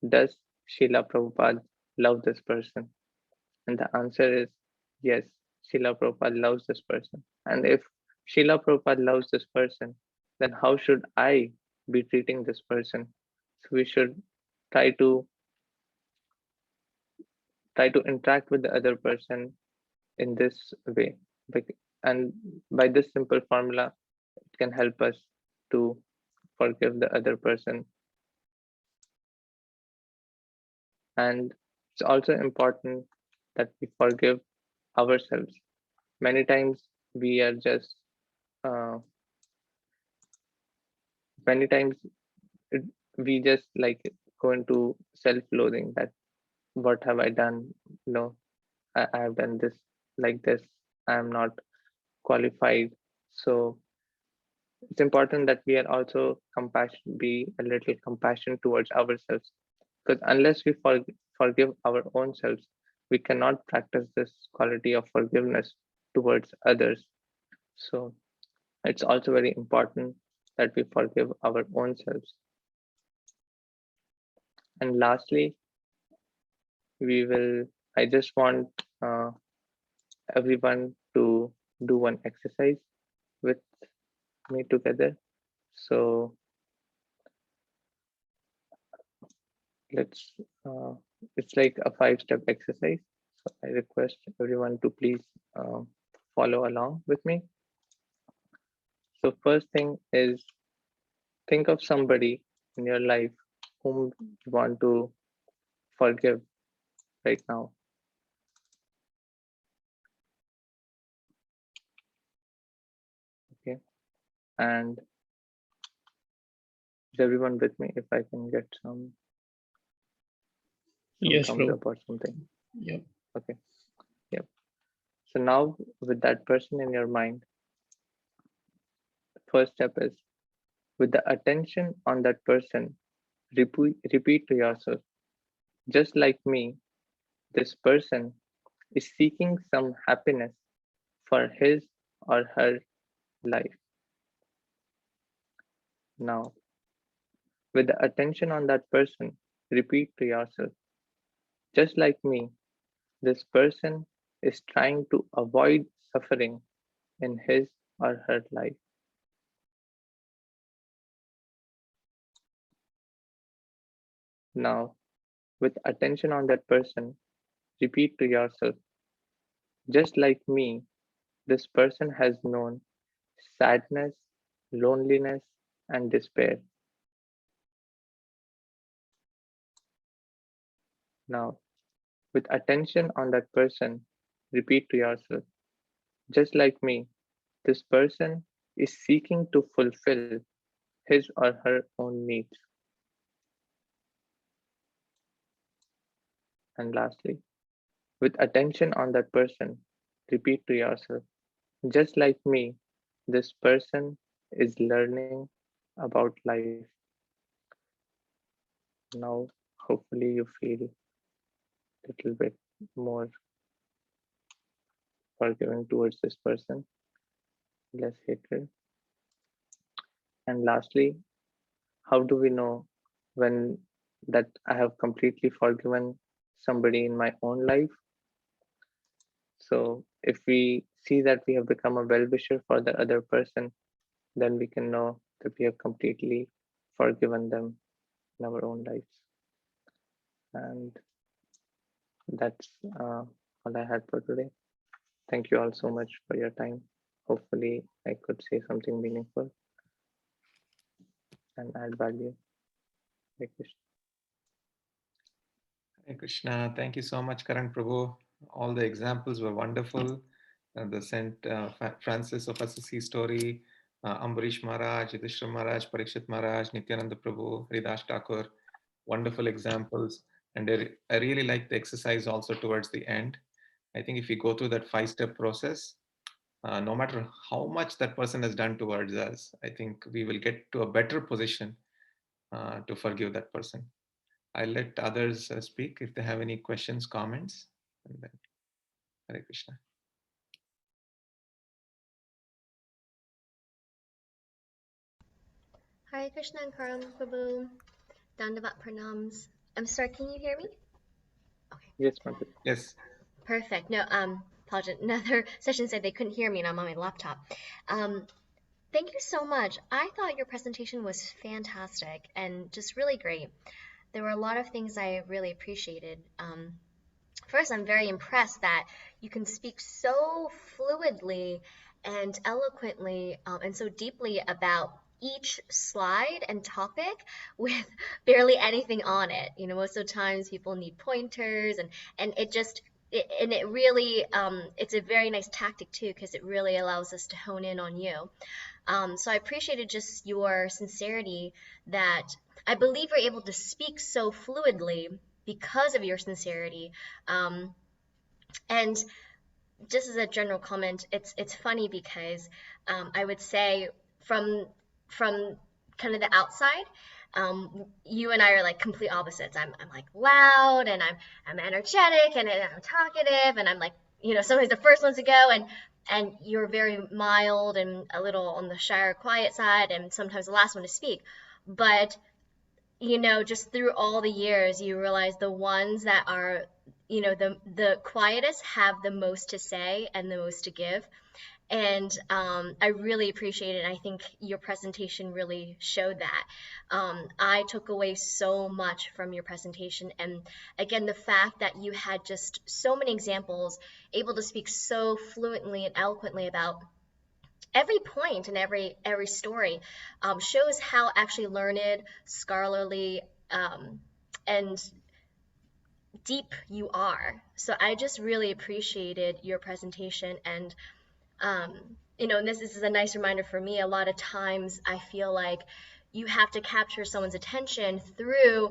does Srila Prabhupada love this person? And the answer is yes, Srila Prabhupada loves this person. And if Srila Prabhupada loves this person, then how should I be treating this person? So we should try to interact with the other person in this way. And by this simple formula, it can help us to forgive the other person. And it's also important that we forgive ourselves. Many times we are just uh, many times it, we just like go into self-loathing, that what have I done? No, I have done this, like this. I am not qualified. So it's important that we are also be a little compassion towards ourselves, because unless we forgive our own selves, we cannot practice this quality of forgiveness towards others. So it's also very important that we forgive our own selves. And lastly, we will I just want uh, everyone to do one exercise with me together. So let's it's like a 5-step exercise. So I request everyone to please follow along with me. So first thing is, think of somebody in your life whom you want to forgive right now. Okay, and is everyone with me? If I can get some Yes, thumbs bro. up or something. Yep. Okay, yep. So now with that person in your mind, first step is, with the attention on that person, repeat to yourself, just like me, this person is seeking some happiness for his or her life. Now, with the attention on that person, repeat to yourself, just like me, this person is trying to avoid suffering in his or her life. Now, with attention on that person, repeat to yourself, just like me, this person has known sadness, loneliness, and despair. Now, with attention on that person, repeat to yourself, just like me, this person is seeking to fulfill his or her own needs. And lastly, with attention on that person, repeat to yourself, just like me, this person is learning about life. Now, hopefully, you feel a little bit more forgiving towards this person, less hatred. And lastly, how do we know when that I have completely forgiven somebody in my own life? So if we see that we have become a well-wisher for the other person, then we can know that we have completely forgiven them in our own lives. And that's all I had for today. Thank you all so much for your time. Hopefully, I could say something meaningful and add value. Hare Krishna. Hare Krishna. Thank you so much, Karan Prabhu. All the examples were wonderful. The Saint Francis of Assisi story, Ambarish Maharaj, Yudhishthira Maharaj, Parikshit Maharaj, Nityananda Prabhu, Haridas Thakur, wonderful examples. And I really like the exercise also towards the end. I think if we go through that 5-step process, no matter how much that person has done towards us, I think we will get to a better position to forgive that person. I'll let others speak if they have any questions, comments. And then, Hare Krishna. Hare Krishna and Karan Prabhu. Dandavat pranams. I'm sorry, can you hear me? Okay. Yes, Madhu. Yes. Perfect. No, apologize. Another session said they couldn't hear me and I'm on my laptop. Thank you so much. I thought your presentation was fantastic and just really great. There were a lot of things I really appreciated. First, I'm very impressed that you can speak so fluidly and eloquently and so deeply about each slide and topic with barely anything on it. You know, most of the times people need pointers and it just and it really it's a very nice tactic too because it really allows us to hone in on you. So I appreciated just your sincerity that I believe you're able to speak so fluidly because of your sincerity. Um, and just as a general comment, it's funny because I would say from from kind of the outside, you and I are like complete opposites. I'm like loud and I'm energetic and I'm talkative and I'm like sometimes the first ones to go and you're very mild and a little on the shy or quiet side and sometimes the last one to speak. But just through all the years, you realize the ones that are, the quietest have the most to say and the most to give. And I really appreciate it. I think your presentation really showed that. I took away so much from your presentation. And again, the fact that you had just so many examples, able to speak so fluently and eloquently about every point and every story shows how actually learned, scholarly, and deep you are. So I just really appreciated your presentation, and and this is a nice reminder for me. A lot of times I feel like you have to capture someone's attention through,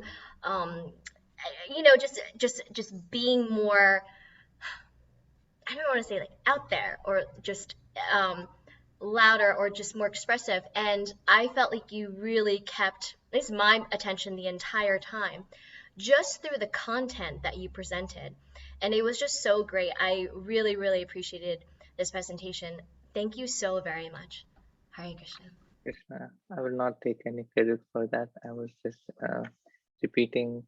just being more, I don't want to say like out there or just louder or just more expressive. And I felt like you really kept, at least my attention the entire time, just through the content that you presented. And it was just so great. I really, really appreciated this presentation. Thank you so very much. Hare Krishna. Krishna. I will not take any credit for that. I was just repeating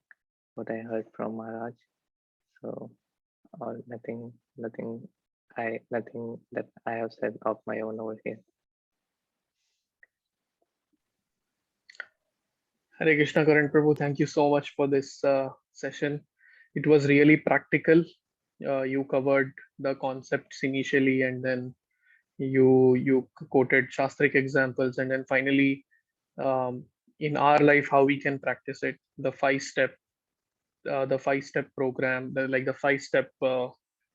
what I heard from Maharaj. So, all nothing that I have said of my own over here. Hare Krishna, Karan Prabhu. Thank you so much for this session. It was really practical. You covered the concepts initially, and then you quoted Shastric examples, and then finally, in our life, how we can practice it. The 5-step program, the 5-step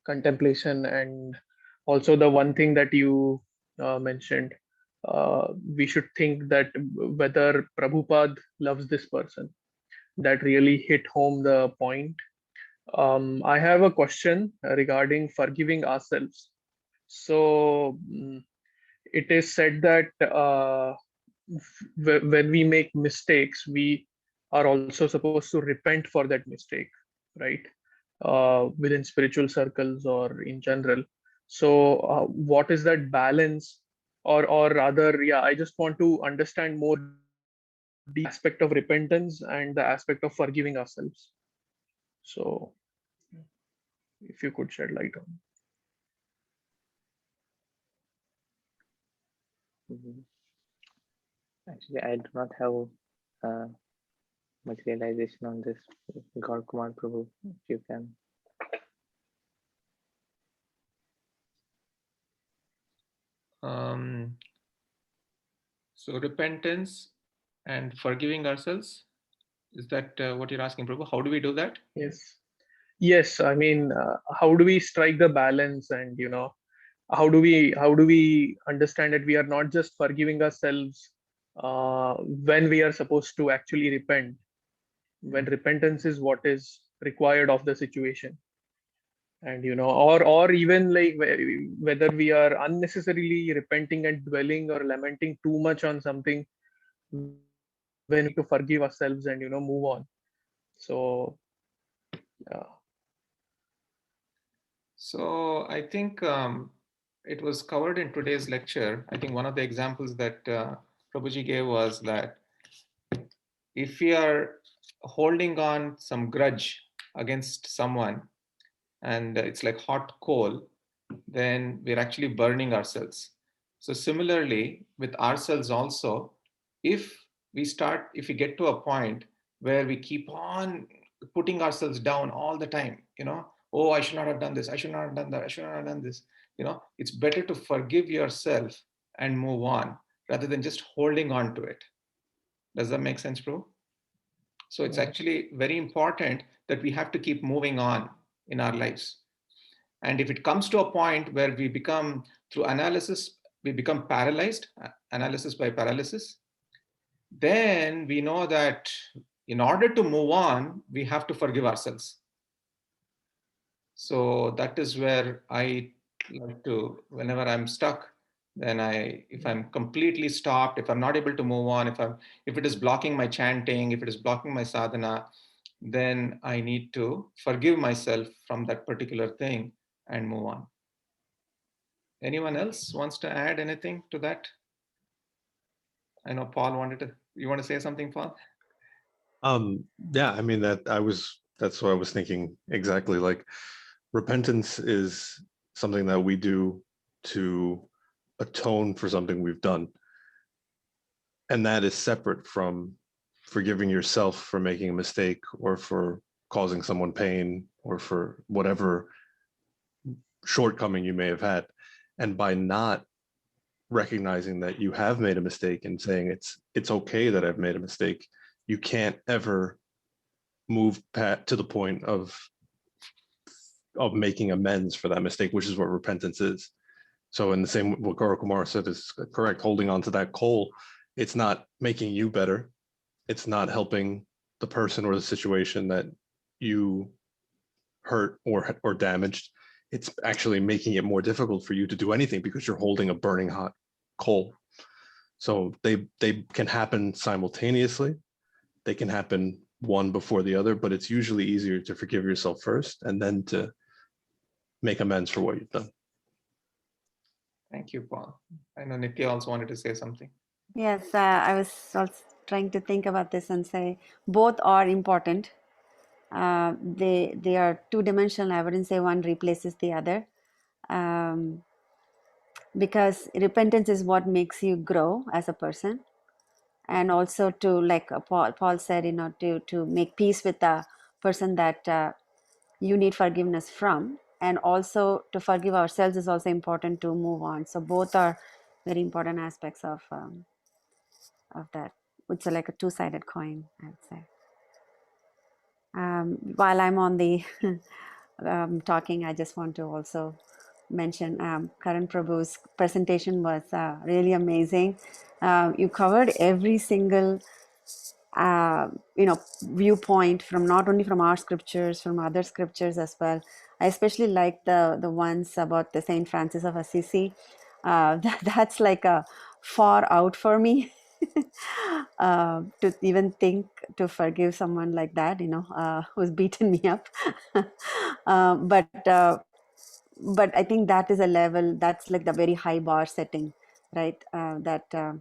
contemplation, and also the one thing that you mentioned. We should think that whether Prabhupada loves this person. That really hit home the point. I have a question regarding forgiving ourselves. So it is said that when we make mistakes, we are also supposed to repent for that mistake, right? Within spiritual circles or in general. So, what is that balance, or rather, yeah, I just want to understand more deeply the aspect of repentance and the aspect of forgiving ourselves. So, if you could shed light on. Mhm. Actually, I do not have uh, much realization on this. Gaur Kumar Prabhu, if you can. So repentance and forgiving ourselves, is that what you're asking, Prabhu? How do we do that? Yes. I mean, how do we strike the balance, and how do we understand that we are not just forgiving ourselves when we are supposed to actually repent, when repentance is what is required of the situation, and or even like whether we are unnecessarily repenting and dwelling or lamenting too much on something when we need to forgive ourselves and move on. So yeah. So I think it was covered in today's lecture. I think one of the examples that Prabhuji gave was that if we are holding on some grudge against someone and it's like hot coal, then we're actually burning ourselves. So similarly with ourselves also, if if we get to a point where we keep on putting ourselves down all the time, oh, I should not have done this, I should not have done that, I should not have done this, it's better to forgive yourself and move on rather than just holding on to it. Does that make sense, bro? So it's actually very important that we have to keep moving on in our lives. And if it comes to a point where we become, through analysis, we become paralyzed, analysis by paralysis, then we know that in order to move on, we have to forgive ourselves. So that is where I like to, whenever I'm stuck, then if I'm completely stopped, if I'm not able to move on, if it is blocking my chanting, if it is blocking my sadhana, then I need to forgive myself from that particular thing and move on. Anyone else wants to add anything to that? I know Paul you want to say something, Paul? Yeah, I mean that's what I was thinking exactly. Like repentance is something that we do to atone for something we've done. And that is separate from forgiving yourself for making a mistake or for causing someone pain or for whatever shortcoming you may have had. And by not recognizing that you have made a mistake and saying it's okay that I've made a mistake, you can't ever move to the point of making amends for that mistake, which is what repentance is. So in the same, what Gaurav Kumar said is correct. Holding on to that coal, it's not making you better. It's not helping the person or the situation that you hurt or damaged. It's actually making it more difficult for you to do anything because you're holding a burning hot coal. So they can happen simultaneously. They can happen one before the other, but it's usually easier to forgive yourself first and then to make amends for what you've done. Thank you, Paul. I know Nitya also wanted to say something. Yes, I was also trying to think about this and say both are important. They are two-dimensional. I wouldn't say one replaces the other, because repentance is what makes you grow as a person, and also to, like Paul said, to make peace with the person that you need forgiveness from, and also to forgive ourselves is also important to move on. So both are very important aspects of that. It's like a two-sided coin, I'd say. While I'm on the talking, I just want to also mention Karan Prabhu's presentation was really amazing. You covered every single viewpoint, from not only from our scriptures, from other scriptures as well. I especially like the ones about the Saint Francis of Assisi. That's like a far out for me. To even think to forgive someone like that, who's beaten me up. But I think that is a level, that's like the very high bar setting, right? That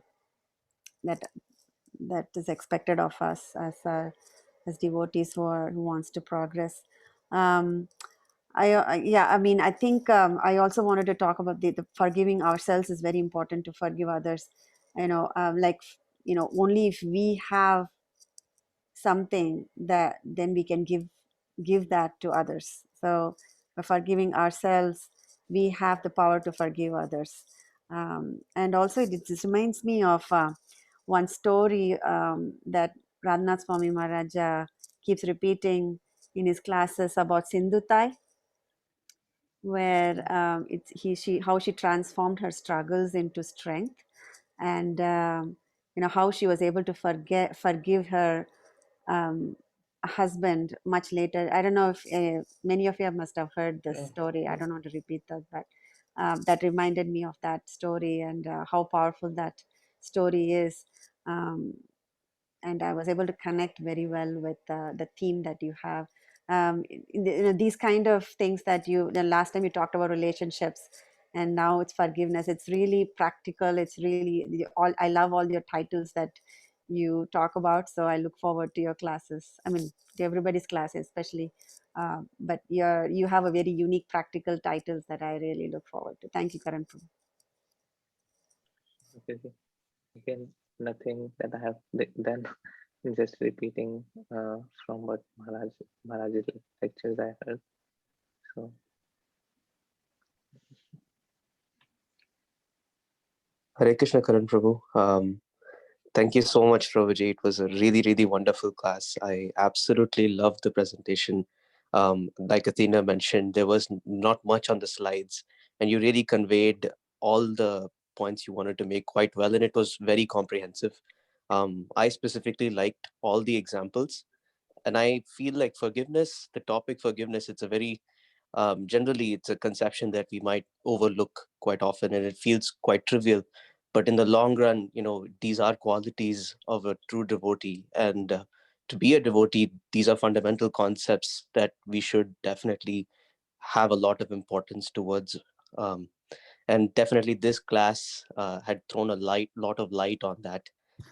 that is expected of us as devotees who wants to progress. Um, I mean, I think I also wanted to talk about the forgiving ourselves is very important to forgive others. Like, only if we have something that then we can give that to others. So by forgiving ourselves, we have the power to forgive others. And also, it just reminds me of one story that Radhanath Swami Maharaja keeps repeating in his classes about Sindhutai, where it's she how she transformed her struggles into strength, and how she was able to forgive her husband much later. I don't know if many of you must have heard this story. I don't want to repeat that, but that reminded me of that story, and how powerful that story is. Um, and I was able to connect very well with the theme that you have. These kind of things that the last time you talked about relationships, and now it's forgiveness. It's really practical. It's really all. I love all your titles that you talk about. So I look forward to your classes. I mean, to everybody's classes, especially. But you have a very unique practical titles that I really look forward to. Thank you, Karan. Okay. Again, nothing that I have done. Just repeating from what Maharaj's lectures I heard. So Hare Krishna, Karan Prabhu. Thank you so much, Prabhuji. It was a really, really wonderful class. I absolutely loved the presentation. Like Athena mentioned, there was not much on the slides, and you really conveyed all the points you wanted to make quite well, and it was very comprehensive. I specifically liked all the examples, and I feel like forgiveness, the topic forgiveness, it's a very generally it's a conception that we might overlook quite often, and it feels quite trivial, but in the long run, these are qualities of a true devotee, and to be a devotee, these are fundamental concepts that we should definitely have a lot of importance towards. um, and definitely this class had thrown a lot of light on that,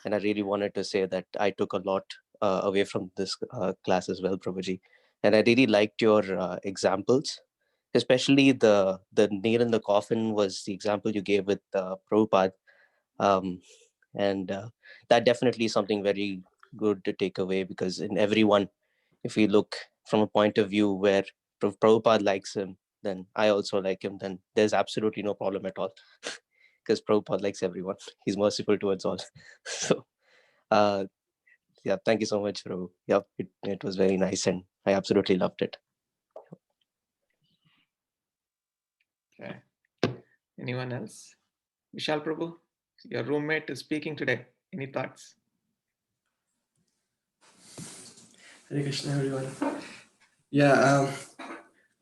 and I really wanted to say that I took a lot away from this class as well, Prabhuji. And I really liked your examples, especially the nail in the coffin was the example you gave with Prabhupada. um, and that definitely is something very good to take away, because in everyone, if we look from a point of view where Prabhupada likes him, then I also like him, then there's absolutely no problem at all. Because Prabhupada likes everyone. He's merciful towards all. So, uh, yeah, thank you so much, Prabhu. Yep, it was very nice, and I absolutely loved it. Okay. Anyone else? Vishal Prabhu, your roommate is speaking today. Any thoughts? Hare Krishna, everyone. Yeah,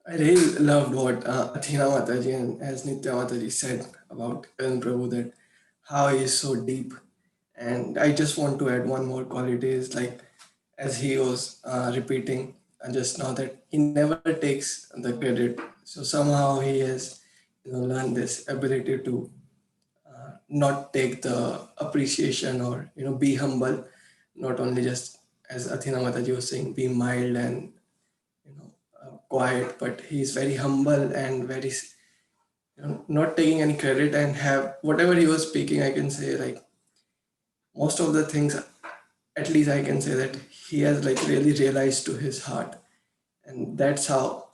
I really loved what Athena Mataji and as Nitya Mataji said about Karan Prabhu, that how he is so deep. And I just want to add one more quality is like, as he was repeating just now, that he never takes the credit. So somehow he has learned this ability to not take the appreciation, or be humble, not only just as Athena Mataji was saying, be mild and quiet, but he's very humble and very not taking any credit, and have whatever he was speaking, I can say like most of the things, at least I can say that he has like really realized to his heart, and that's how.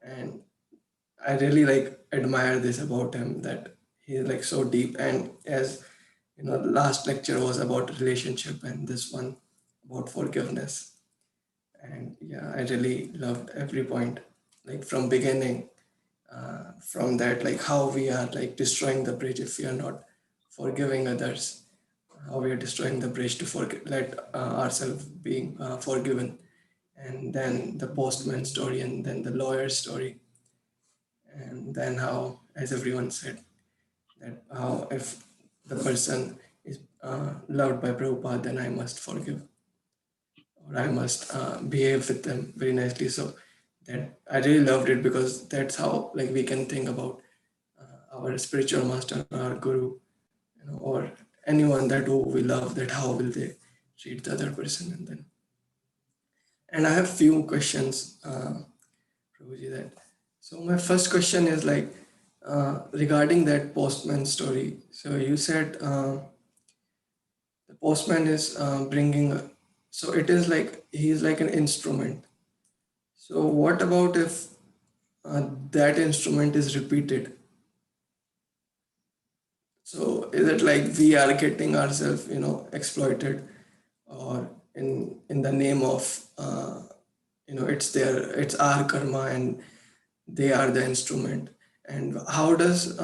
And I really like admire this about him, that he's like so deep. And as last lecture was about relationship, and this one about forgiveness. And yeah, I really loved every point, like from beginning, from that, like how we are like destroying the bridge if we are not forgiving others, how we are destroying the bridge to let ourselves being forgiven, and then the postman story, and then the lawyer story, and then how, as everyone said, that how if the person is loved by Prabhupada, then I must forgive, or I must behave with them very nicely. So that I really loved it, because that's how like we can think about our spiritual master, our guru, or anyone that who we love, that how will they treat the other person, and I have few questions, Prabhuji, that. So my first question is like regarding that postman story. So you said the postman is bringing, so it is like he is like an instrument. So what about if that instrument is repeated? So is it like we are getting ourselves, exploited, or in the name of, it's our karma and they are the instrument? And how does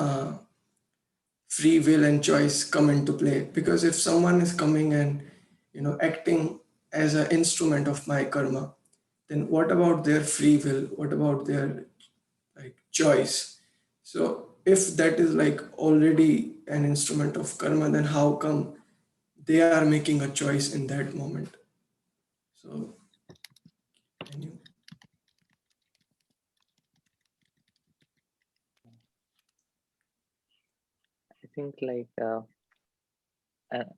free will and choice come into play? Because if someone is coming and acting as an instrument of my karma, then what about their free will? What about their like choice? So if that is like already an instrument of karma, then how come they are making a choice in that moment? So can you? I think like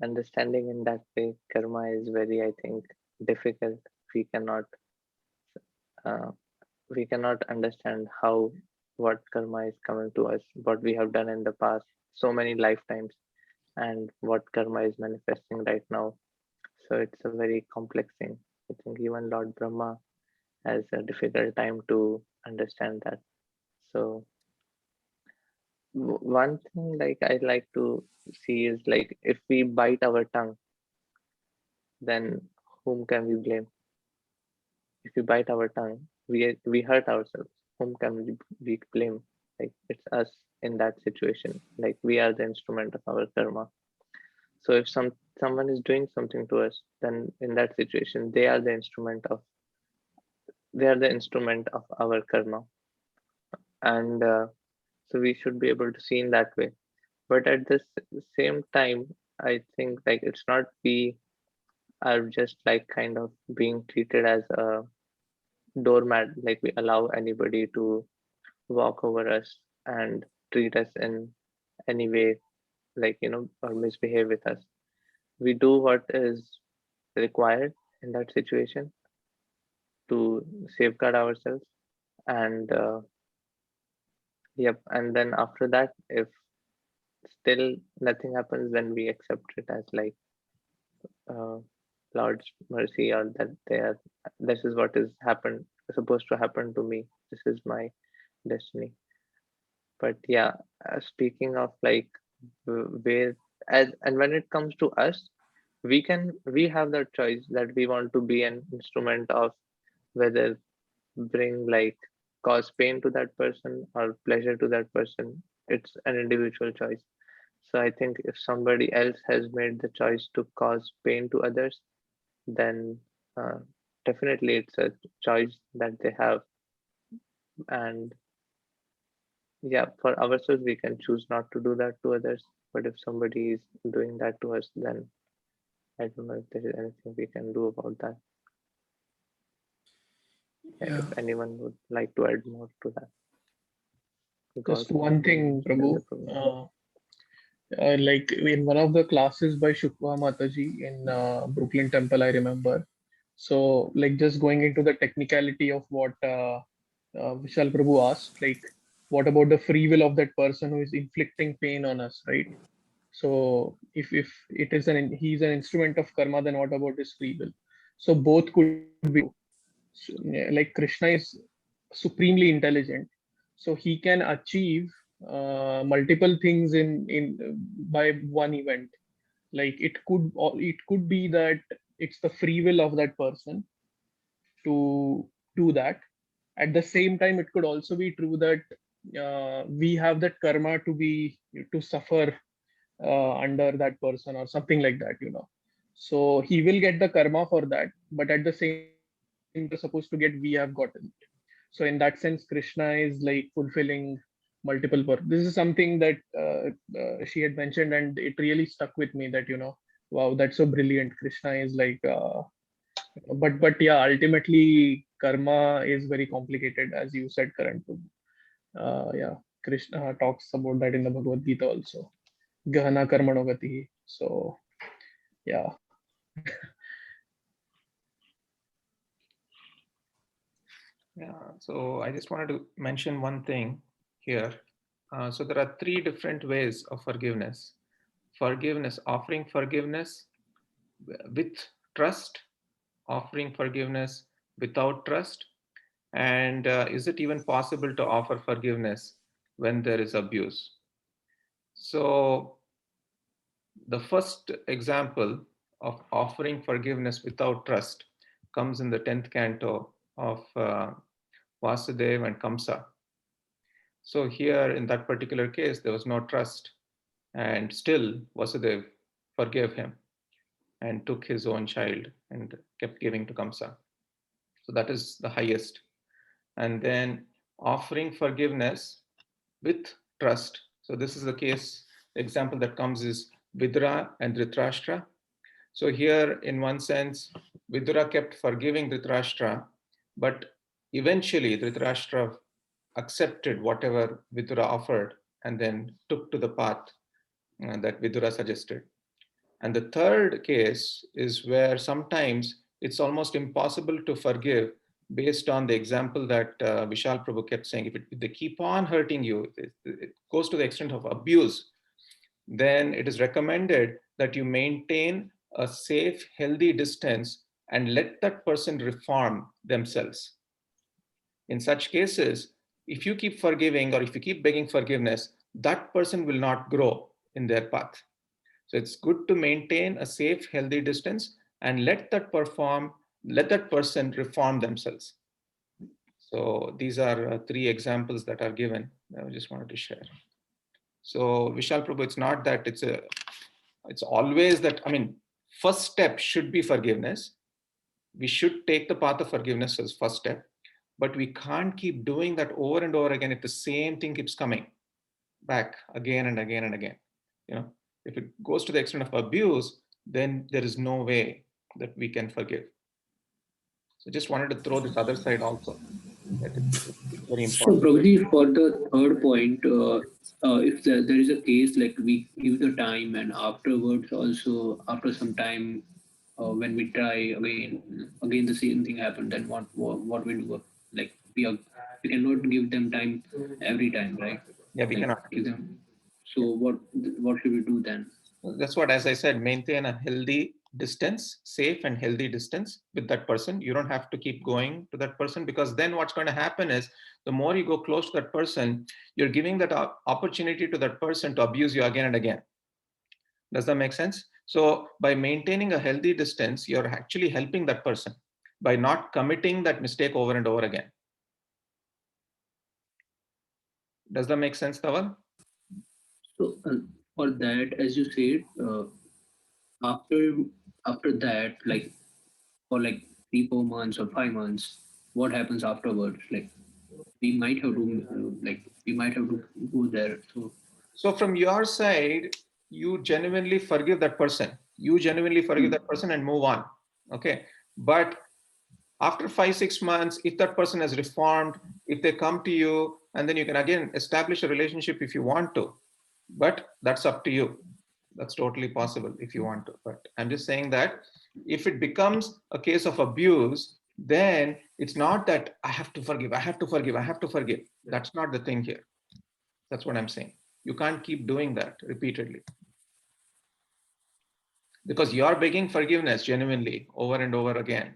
understanding in that way karma is very, I think, difficult. We cannot uh, we cannot understand how what karma is coming to us, what we have done in the past so many lifetimes, and what karma is manifesting right now. So it's a very complex thing. I think even Lord Brahma has a difficult time to understand that. So one thing like I like to see is like if we bite our tongue, then whom can we blame? If we bite our tongue, we hurt ourselves. Whom can we blame? Like it's us in that situation. Like we are the instrument of our karma. So if someone is doing something to us, then in that situation they are the instrument of our karma, and so we should be able to see in that way. But at the same time, I think like it's not we are just like kind of being treated as a doormat, like we allow anybody to walk over us and treat us in any way, like or misbehave with us. We do what is required in that situation to safeguard ourselves, and yep, and then after that, if still nothing happens, then we accept it as like uh, Lord's mercy, or that this is what is happened supposed to happen to me. This is my destiny. But yeah, speaking of like where, and when it comes to us, we have that choice that we want to be an instrument of whether bring like cause pain to that person or pleasure to that person. It's an individual choice. So I think if somebody else has made the choice to cause pain to others, then uh, definitely it's a choice that they have. And yeah, for ourselves, we can choose not to do that to others. But if somebody is doing that to us, then I don't know if there is anything we can do about that. Yeah, Yeah. if anyone would like to add more to that. God, Just one thing, Prabhu. Elder Prabhu. Like in one of the classes by Shukwa Mataji in Brooklyn Temple, I remember. So, like, just going into the technicality of what Vishal Prabhu asked, like, what about the free will of that person who is inflicting pain on us, right? So, if it is he's an instrument of karma, then what about his free will? So both could be true. So, yeah, like Krishna is supremely intelligent, so he can achieve multiple things in by one event. Like it could be that it's the free will of that person to do that. At the same time, it could also be true that we have that karma to suffer under that person or something like that. So he will get the karma for that, but at the same time, whatever we're supposed to get, we have gotten it. So in that sense, Krishna is like fulfilling multiple purposes. This is something that she had mentioned, and it really stuck with me that wow, that's so brilliant. Krishna is like but yeah, ultimately karma is very complicated, as you said, Karan. Yeah, Krishna talks about that in the Bhagavad Gita also. Gahana karmano gati. So yeah. Yeah, so I just wanted to mention one thing here. So there are three different ways of forgiveness. Forgiveness, offering forgiveness with trust, offering forgiveness without trust, and is it even possible to offer forgiveness when there is abuse? So the first example of offering forgiveness without trust comes in the 10th canto of Vasudev and Kamsa. So here in that particular case, there was no trust, and still Vasudev forgave him and took his own child and kept giving to Kamsa. So that is the highest. And then offering forgiveness with trust. So this is the case, the example that comes is Vidura and Dhritarashtra. So here, in one sense, Vidura kept forgiving Dhritarashtra, but eventually Dhritarashtra accepted whatever Vidura offered and then took to the path that Vidura suggested. And the third case is where sometimes it's almost impossible to forgive based on the example that Vishal Prabhu kept saying. If they keep on hurting you, it goes to the extent of abuse, then it is recommended that you maintain a safe, healthy distance and let that person reform themselves. In such cases, if you keep forgiving or if you keep begging forgiveness, that person will not grow in their path. So it's good to maintain a safe, healthy distance and let that person reform themselves. So these are three examples that are given. I just wanted to share. So Vishal Prabhu, it's not that it's always that, I mean, first step should be forgiveness. We should take the path of forgiveness as first step, but we can't keep doing that over and over again if the same thing keeps coming back again and again and again. You know, if it goes to the extent of abuse, then there is no way that we can forgive. So just wanted to throw this other side also. That it's very So, important. Prabhuji, for the third point, if there is a case like we give the time and afterwards also after some time, when we try again the same thing happened, then what we do? Like we cannot give them time every time, right? Yeah, we Like cannot. give them. So Yeah. what should we do then? That's what, as I said, maintain a healthy distance, safe and healthy distance with that person. You don't have to keep going to that person, because then what's going to happen is the more you go close to that person, you're giving that opportunity to that person to abuse you again and again. Does that make sense? So by maintaining a healthy distance, you're actually helping that person by not committing that mistake over and over again. Does that make sense, Tawal? So for that, as you said, after after that, like for like 3 4 months or 5 months, what happens afterwards? Like we might have to go there. So from your side, you genuinely forgive that person. You genuinely forgive that person and move on. Okay. But after 5 6 months, if that person has reformed, if they come to you, and then you can again establish a relationship if you want to. But that's up to you. That's totally possible if you want to. But I'm just saying that if it becomes a case of abuse, then it's not that I have to forgive, I have to forgive, I have to forgive. That's not the thing here. That's what I'm saying. You can't keep doing that repeatedly, because you're begging forgiveness genuinely over and over again.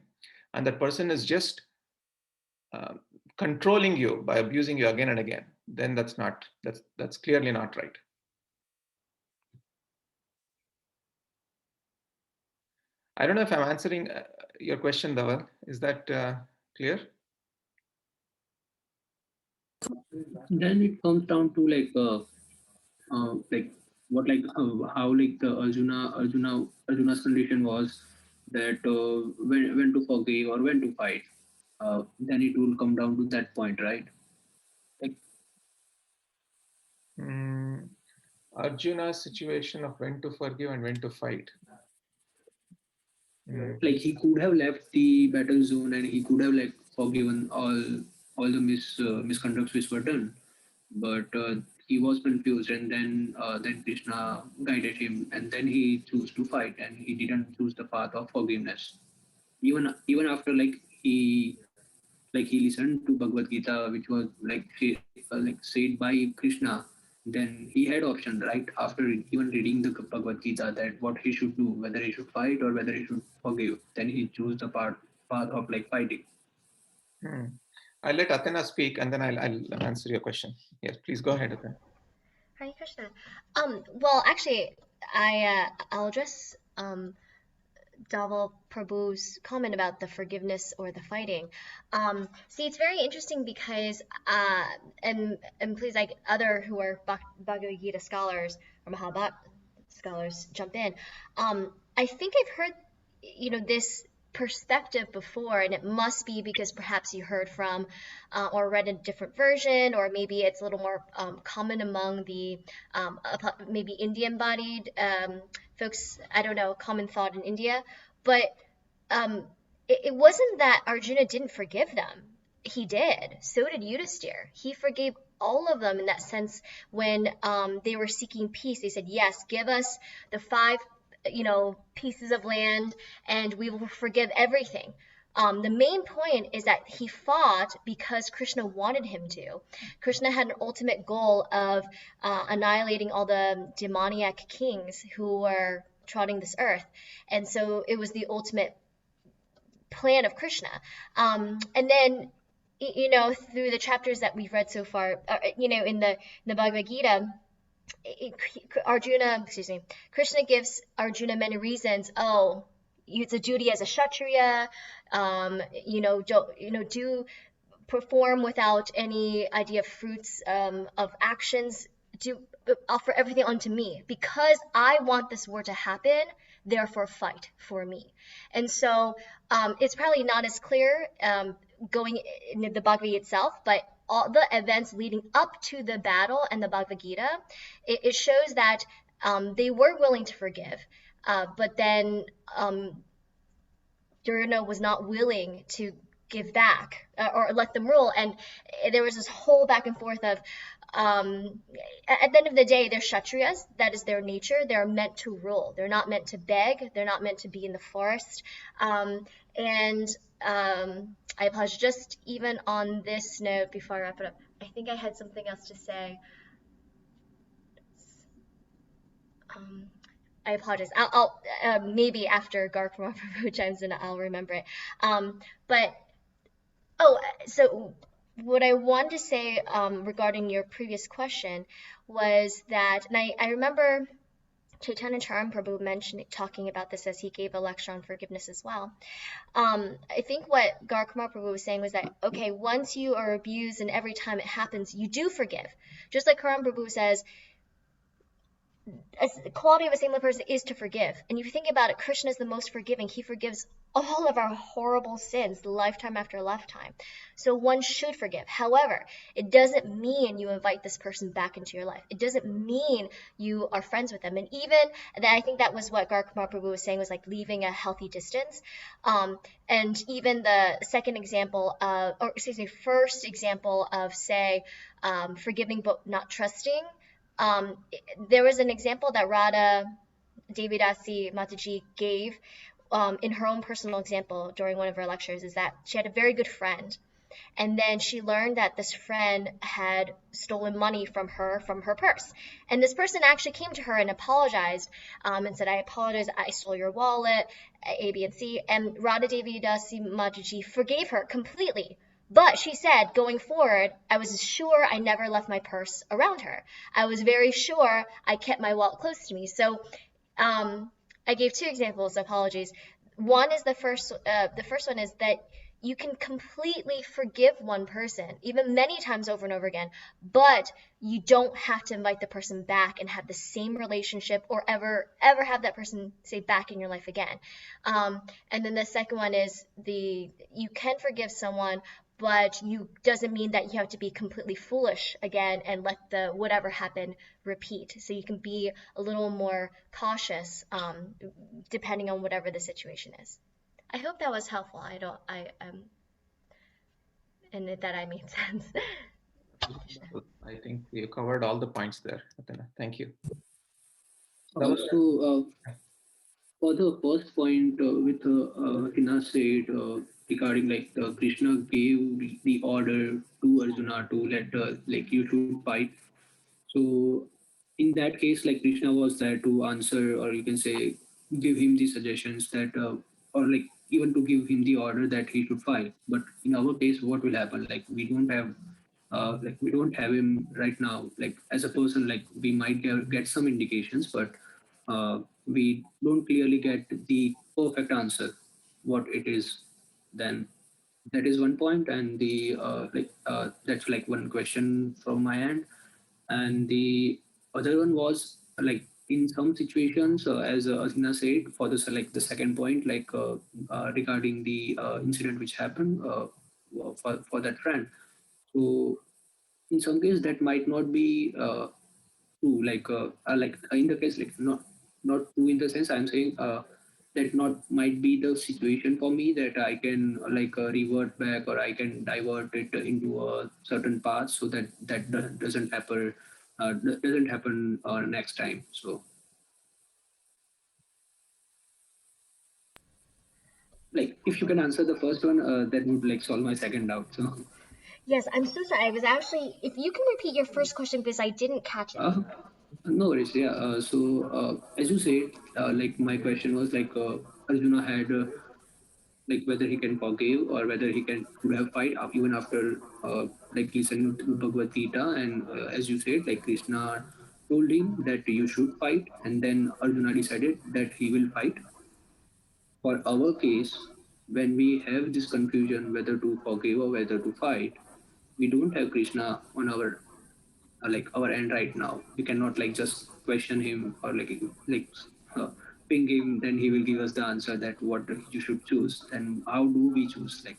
And that person is just uh, controlling you by abusing you again and again. Then that's clearly not right. I don't know if I'm answering your question, Dhaval. Is that clear? Then it comes down to like what like how like the Arjuna's condition was that when to forgive or when to fight. Then it will come down to that point, right? Like Arjuna's situation of when to forgive and when to fight. like he could have left the battle zone and he could have like forgiven all the misconducts which were done, but he was confused, and then Krishna guided him, and then he chose to fight, and he didn't choose the path of forgiveness. Even after he listened to Bhagavad Gita, which was said by Krishna, then he had option right after even reading the Bhagavad Gita that what he should do, whether he should fight or whether he should forgive. Then he chose the path of fighting. Hmm. I'll let Athena speak and then I'll answer your question. Yes, please go ahead, Athena. Hare Krishna. Well, actually, I'll address Dhaval Prabhu's comment about the forgiveness or the fighting. See, it's very interesting because, and please, like other who are Bhagavad Gita scholars or Mahabharata scholars, jump in. I think I've heard, this perspective before, and it must be because perhaps you heard from or read a different version, or maybe it's a little more common among the maybe Indian-bodied folks. I don't know, common thought in India, but it wasn't that Arjuna didn't forgive them. He did. So did Yudhisthira. He forgave all of them in that sense when they were seeking peace. They said, yes, give us the 5 pieces of land and we will forgive everything. The main point is that he fought because Krishna wanted him to. Krishna had an ultimate goal of annihilating all the demoniac kings who were trotting this earth. And so it was the ultimate plan of Krishna. And then, through the chapters that we've read so far, in the Bhagavad Gita, Krishna gives Arjuna many reasons. Oh, it's a duty as a kshatriya. Do perform without any idea of fruits of actions. Do offer everything unto me because I want this war to happen. Therefore, fight for me. And so it's probably not as clear going in the Bhagavad Gita itself, but all the events leading up to the battle and the Bhagavad Gita, it shows that they were willing to forgive, but then Durna was not willing to give back or let them rule, and there was this whole back and forth of at the end of the day, they're kshatriyas. That is their nature. They're meant to rule. They're not meant to beg. They're not meant to be in the forest. I apologize. Just even on this note, before I wrap it up, I think I had something else to say. I apologize. I'll maybe after Garkma Prabhu chimes in, I'll remember it. So what I wanted to say regarding your previous question was that, and I remember Chaitanya Charan Prabhu talking about this as he gave a lecture on forgiveness as well. I think what Garkma Prabhu was saying was that, okay, once you are abused and every time it happens, you do forgive. Just like Karan Prabhu says, the quality of a saintly person is to forgive. And if you think about it, Krishna is the most forgiving. He forgives all of our horrible sins, lifetime after lifetime. So one should forgive. However, it doesn't mean you invite this person back into your life. It doesn't mean you are friends with them. And even, and I think that was what Garkma Prabhu was saying, was like leaving a healthy distance. And even the first example of, say, forgiving but not trusting. There was an example that Radha Devidasi Mataji gave in her own personal example during one of her lectures, is that she had a very good friend, and then she learned that this friend had stolen money from her purse. And this person actually came to her and apologized and said, I apologize, I stole your wallet, A, B, and C. And Radha Devidasi Mataji forgave her completely. But she said, going forward, I was sure I never left my purse around her. I was very sure I kept my wallet close to me. So I gave 2 examples, apologies. One is the first one is that you can completely forgive one person, even many times over and over again, but you don't have to invite the person back and have the same relationship or ever have that person, say, back in your life again. And then the second one is you can forgive someone, but doesn't mean that you have to be completely foolish again and let the whatever happened repeat. So you can be a little more cautious depending on whatever the situation is. I hope that was helpful. And that I made sense. Krishna. I think you covered all the points there, Athena. Thank you. That was So, for the first point, with Hina said regarding like Krishna gave the order to Arjuna to let like you should fight. So in that case, like Krishna was there to answer, or you can say, give him the suggestions that, or like even to give him the order that he should fight. But in our case, what will happen? Like we don't have him right now. Like as a person, like we might get some indications, but we don't clearly get the perfect answer, what it is. Then that is one point, and the that's like one question from my end. And the other one was like in some situations, as Asina said, for the like the second point, like regarding the incident which happened for that friend. So in some cases that might not be true. Like in the case, like not true in the sense I'm saying. That not might be the situation for me that I can revert back, or I can divert it into a certain path so that doesn't happen, doesn't happen next time. So like if you can answer the first one, that would like solve my second doubt. So Yes, I'm so sorry. I was actually, if you can repeat your first question because I didn't catch it. uh, no worries. Yeah. As you said, like my question was like Arjuna had like whether he can forgive or whether he can could have fight even after like listening to Bhagavad Gita. And as you said, like Krishna told him that you should fight, and then Arjuna decided that he will fight. For our case, when we have this confusion whether to forgive or whether to fight, we don't have Krishna on our like our end right now. We cannot like just question him or uh, ping him, then he will give us the answer that what you should choose. Then how do we choose? Like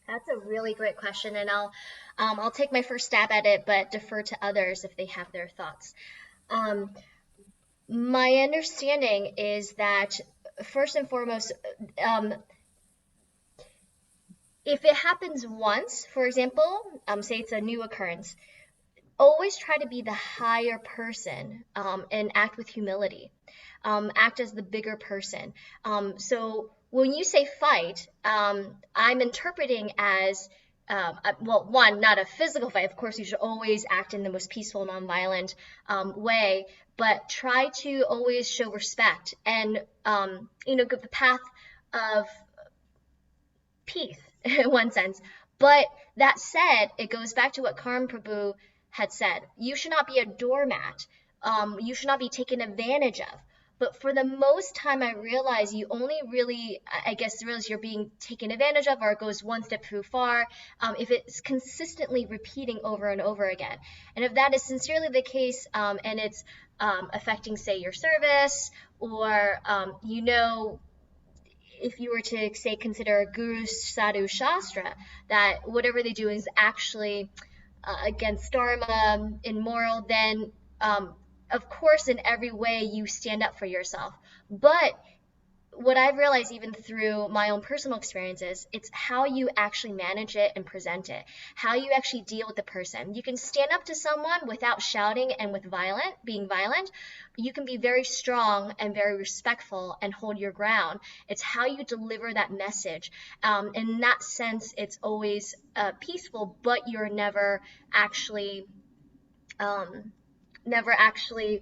That's a really great question, and I'll take my first stab at it, but defer to others if they have their thoughts. Um, my understanding is that first and foremost, um, if it happens once, for example, say it's a new occurrence, always try to be the higher person and act with humility. Act as the bigger person. So when you say fight, I'm interpreting as well, one, not a physical fight. Of course, you should always act in the most peaceful, nonviolent way, but try to always show respect and go the path of peace in one sense. But that said, it goes back to what Karan Prabhu had said. You should not be a doormat. You should not be taken advantage of. But for the most time, I realize you only really, I guess, realize you're being taken advantage of, or it goes one step too far, if it's consistently repeating over and over again. And if that is sincerely the case, and it's affecting, say, your service, or if you were to say consider Guru Sadhu Shastra, that whatever they do is actually against Dharma, immoral, then of course in every way you stand up for yourself. But what I've realized even through my own personal experiences, it's how you actually manage it and present it, how you actually deal with the person. You can stand up to someone without shouting and with being violent. You can be very strong and very respectful and hold your ground. It's how you deliver that message. In that sense, it's always peaceful, but you're um, never actually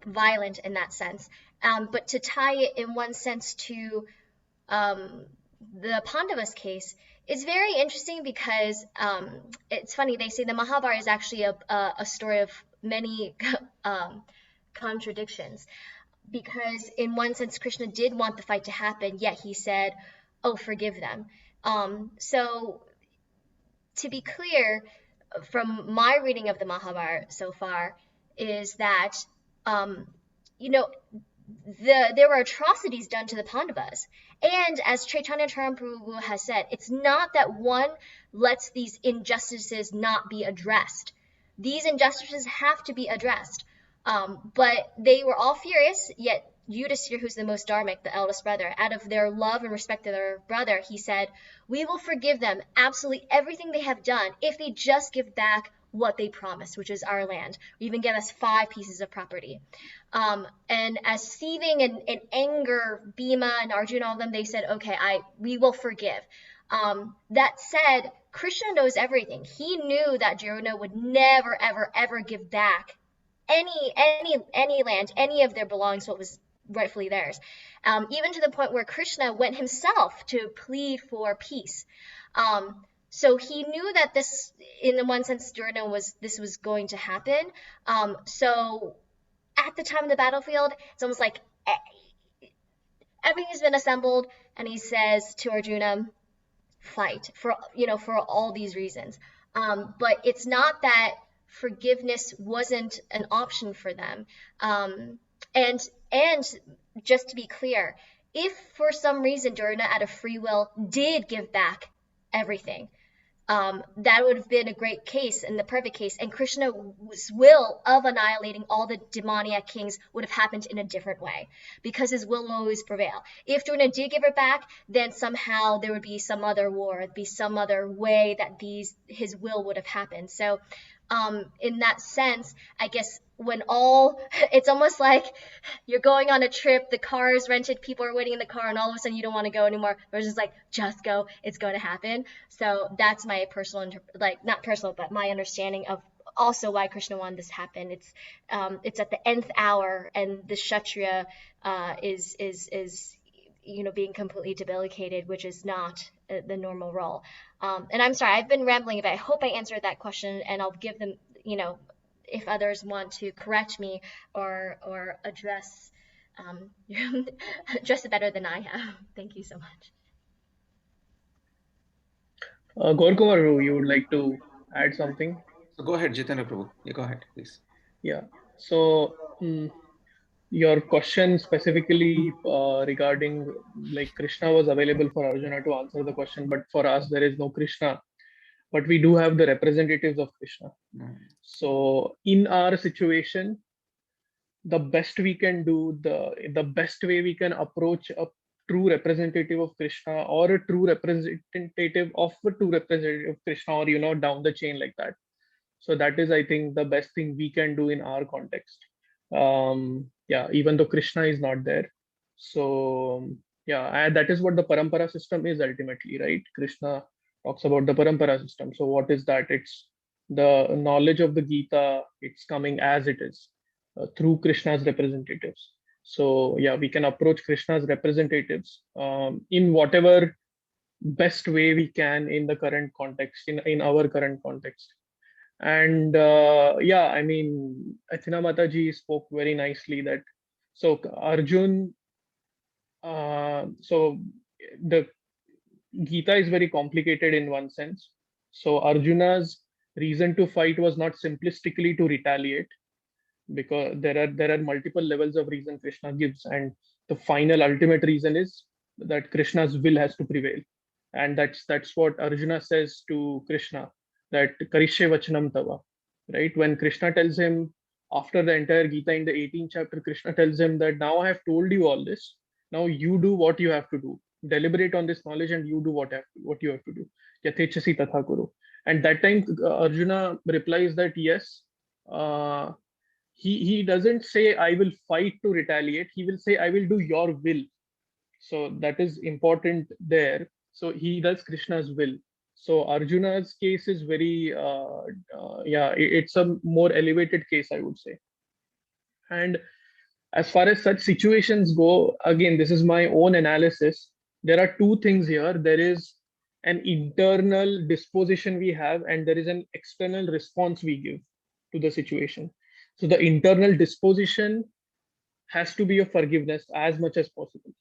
violent in that sense. But to tie it in one sense to um, the Pandavas case, it's very interesting because it's funny. They say the Mahabharata is actually a story of many contradictions because, in one sense, Krishna did want the fight to happen, yet he said, "Oh, forgive them." So, to be clear, from my reading of the Mahabharata so far, is that um, you know there were atrocities done to the Pandavas. And as Chaitanya Mahaprabhu has said, it's not that one lets these injustices not be addressed. These injustices have to be addressed. But they were all furious, yet Yudhisthira, who's the most dharmic, the eldest brother, out of their love and respect of their brother, he said, "We will forgive them absolutely everything they have done if they just give back what they promised, which is our land, or even give us 5 pieces of property." And as seething and anger, Bhima and Arjuna, all of them, they said, "Okay, we will forgive." That said, Krishna knows everything. He knew that Duryodhana would never, ever, ever give back any land, any of their belongings, what was rightfully theirs. Even to the point where Krishna went himself to plead for peace. So he knew that this, in the one sense, this was going to happen. So at the time of the battlefield, it's almost like everything's been assembled, and he says to Arjuna, fight for all these reasons. But it's not that forgiveness wasn't an option for them. And just to be clear, if for some reason Durna out of free will did give back everything, that would have been a great case and the perfect case. And Krishna's will of annihilating all the demoniac kings would have happened in a different way, because his will will always prevail. If Durna did give it back, then somehow there would be some other war, there'd be some other way that his will would have happened. So in that sense, I guess it's almost like you're going on a trip, the car is rented, people are waiting in the car, and all of a sudden you don't want to go anymore. It's just like, just go, it's going to happen. So that's my personal, not personal, but my understanding of also why Krishna wanted this to happen. It's at the nth hour, and the Kshatriya is being completely debilitated, which is not the normal role. And I'm sorry, I've been rambling a bit. I hope I answered that question, and I'll give them, if others want to correct me or address address it better than I have. Thank you so much. Gaurakumar, you would like to add something? So go ahead, Jitendra Prabhu. You go ahead, please. Yeah. So your question specifically regarding like Krishna was available for Arjuna to answer the question, but for us there is no Krishna, but we do have the representatives of Krishna. So in our situation, the best we can do, the best way we can approach a true representative of Krishna, or a true representative of a true representative of Krishna, or down the chain like that. So that is, I think, the best thing we can do in our context. Yeah, even though Krishna is not there. So yeah, and that is what the parampara system is ultimately, right? Krishna talks about the parampara system. So what is that? It's the knowledge of the Gita. It's coming as it is through Krishna's representatives. So yeah, we can approach Krishna's representatives in whatever best way we can in the current context, in our current context. And yeah, I mean, Athena Mataji spoke very nicely that, so Arjun, so the Gita is very complicated in one sense. So Arjuna's reason to fight was not simplistically to retaliate, because there are multiple levels of reason Krishna gives, and the final ultimate reason is that Krishna's will has to prevail. And that's what Arjuna says to Krishna, that Karishye Vachanam Tava, right? When Krishna tells him, after the entire Gita in the 18th chapter, Krishna tells him that now I have told you all this, now you do what you have to do, deliberate on this knowledge, and you do what you have to do. Yathechasi tatha kuru. And that time Arjuna replies that yes, he doesn't say I will fight to retaliate, he will say I will do your will. So that is important there. So he does Krishna's will. So Arjuna's case is very yeah, it's a more elevated case, I would say. And as far as such situations go, again, this is my own analysis. There are two things here. There is an internal disposition we have, and there is an external response we give to the situation. So the internal disposition has to be of forgiveness as much as possible,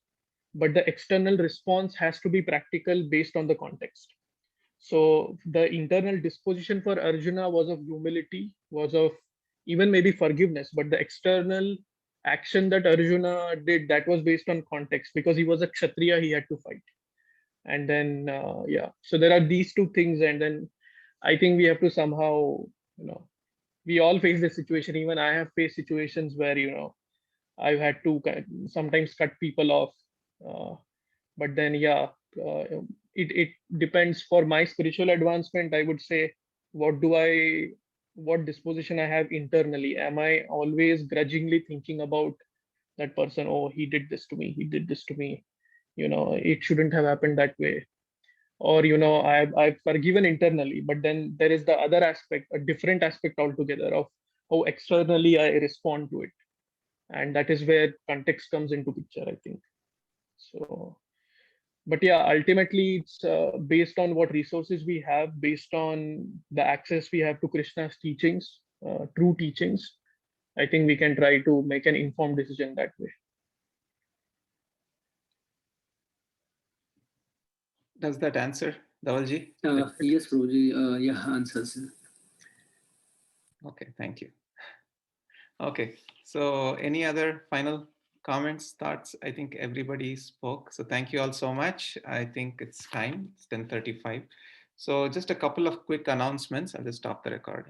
but the external response has to be practical based on the context. So the internal disposition for Arjuna was of humility, was of even maybe forgiveness, but the external action that Arjuna did, that was based on context, because he was a Kshatriya, he had to fight. And then yeah, so there are these two things, and then I think we have to somehow, we all face this situation. Even I have faced situations where I've had to sometimes cut people off. But then, yeah, it depends. For my spiritual advancement, I would say, what disposition I have internally. Am I always grudgingly thinking about that person? Oh, he did this to me. He did this to me. It shouldn't have happened that way. Or I've forgiven internally, but then there is the other aspect, a different aspect altogether of how externally I respond to it, and that is where context comes into picture, I think. So, but yeah, ultimately it's based on what resources we have, based on the access we have to Krishna's teachings, true teachings. I think we can try to make an informed decision that way. Does that answer, Dawalji? Yes, Prabhuji. Yeah, answers. Okay, thank you. Okay, so any other final comments, thoughts? I think everybody spoke. So thank you all so much. I think it's time. It's 10:35. So just a couple of quick announcements. I'll just stop the recording.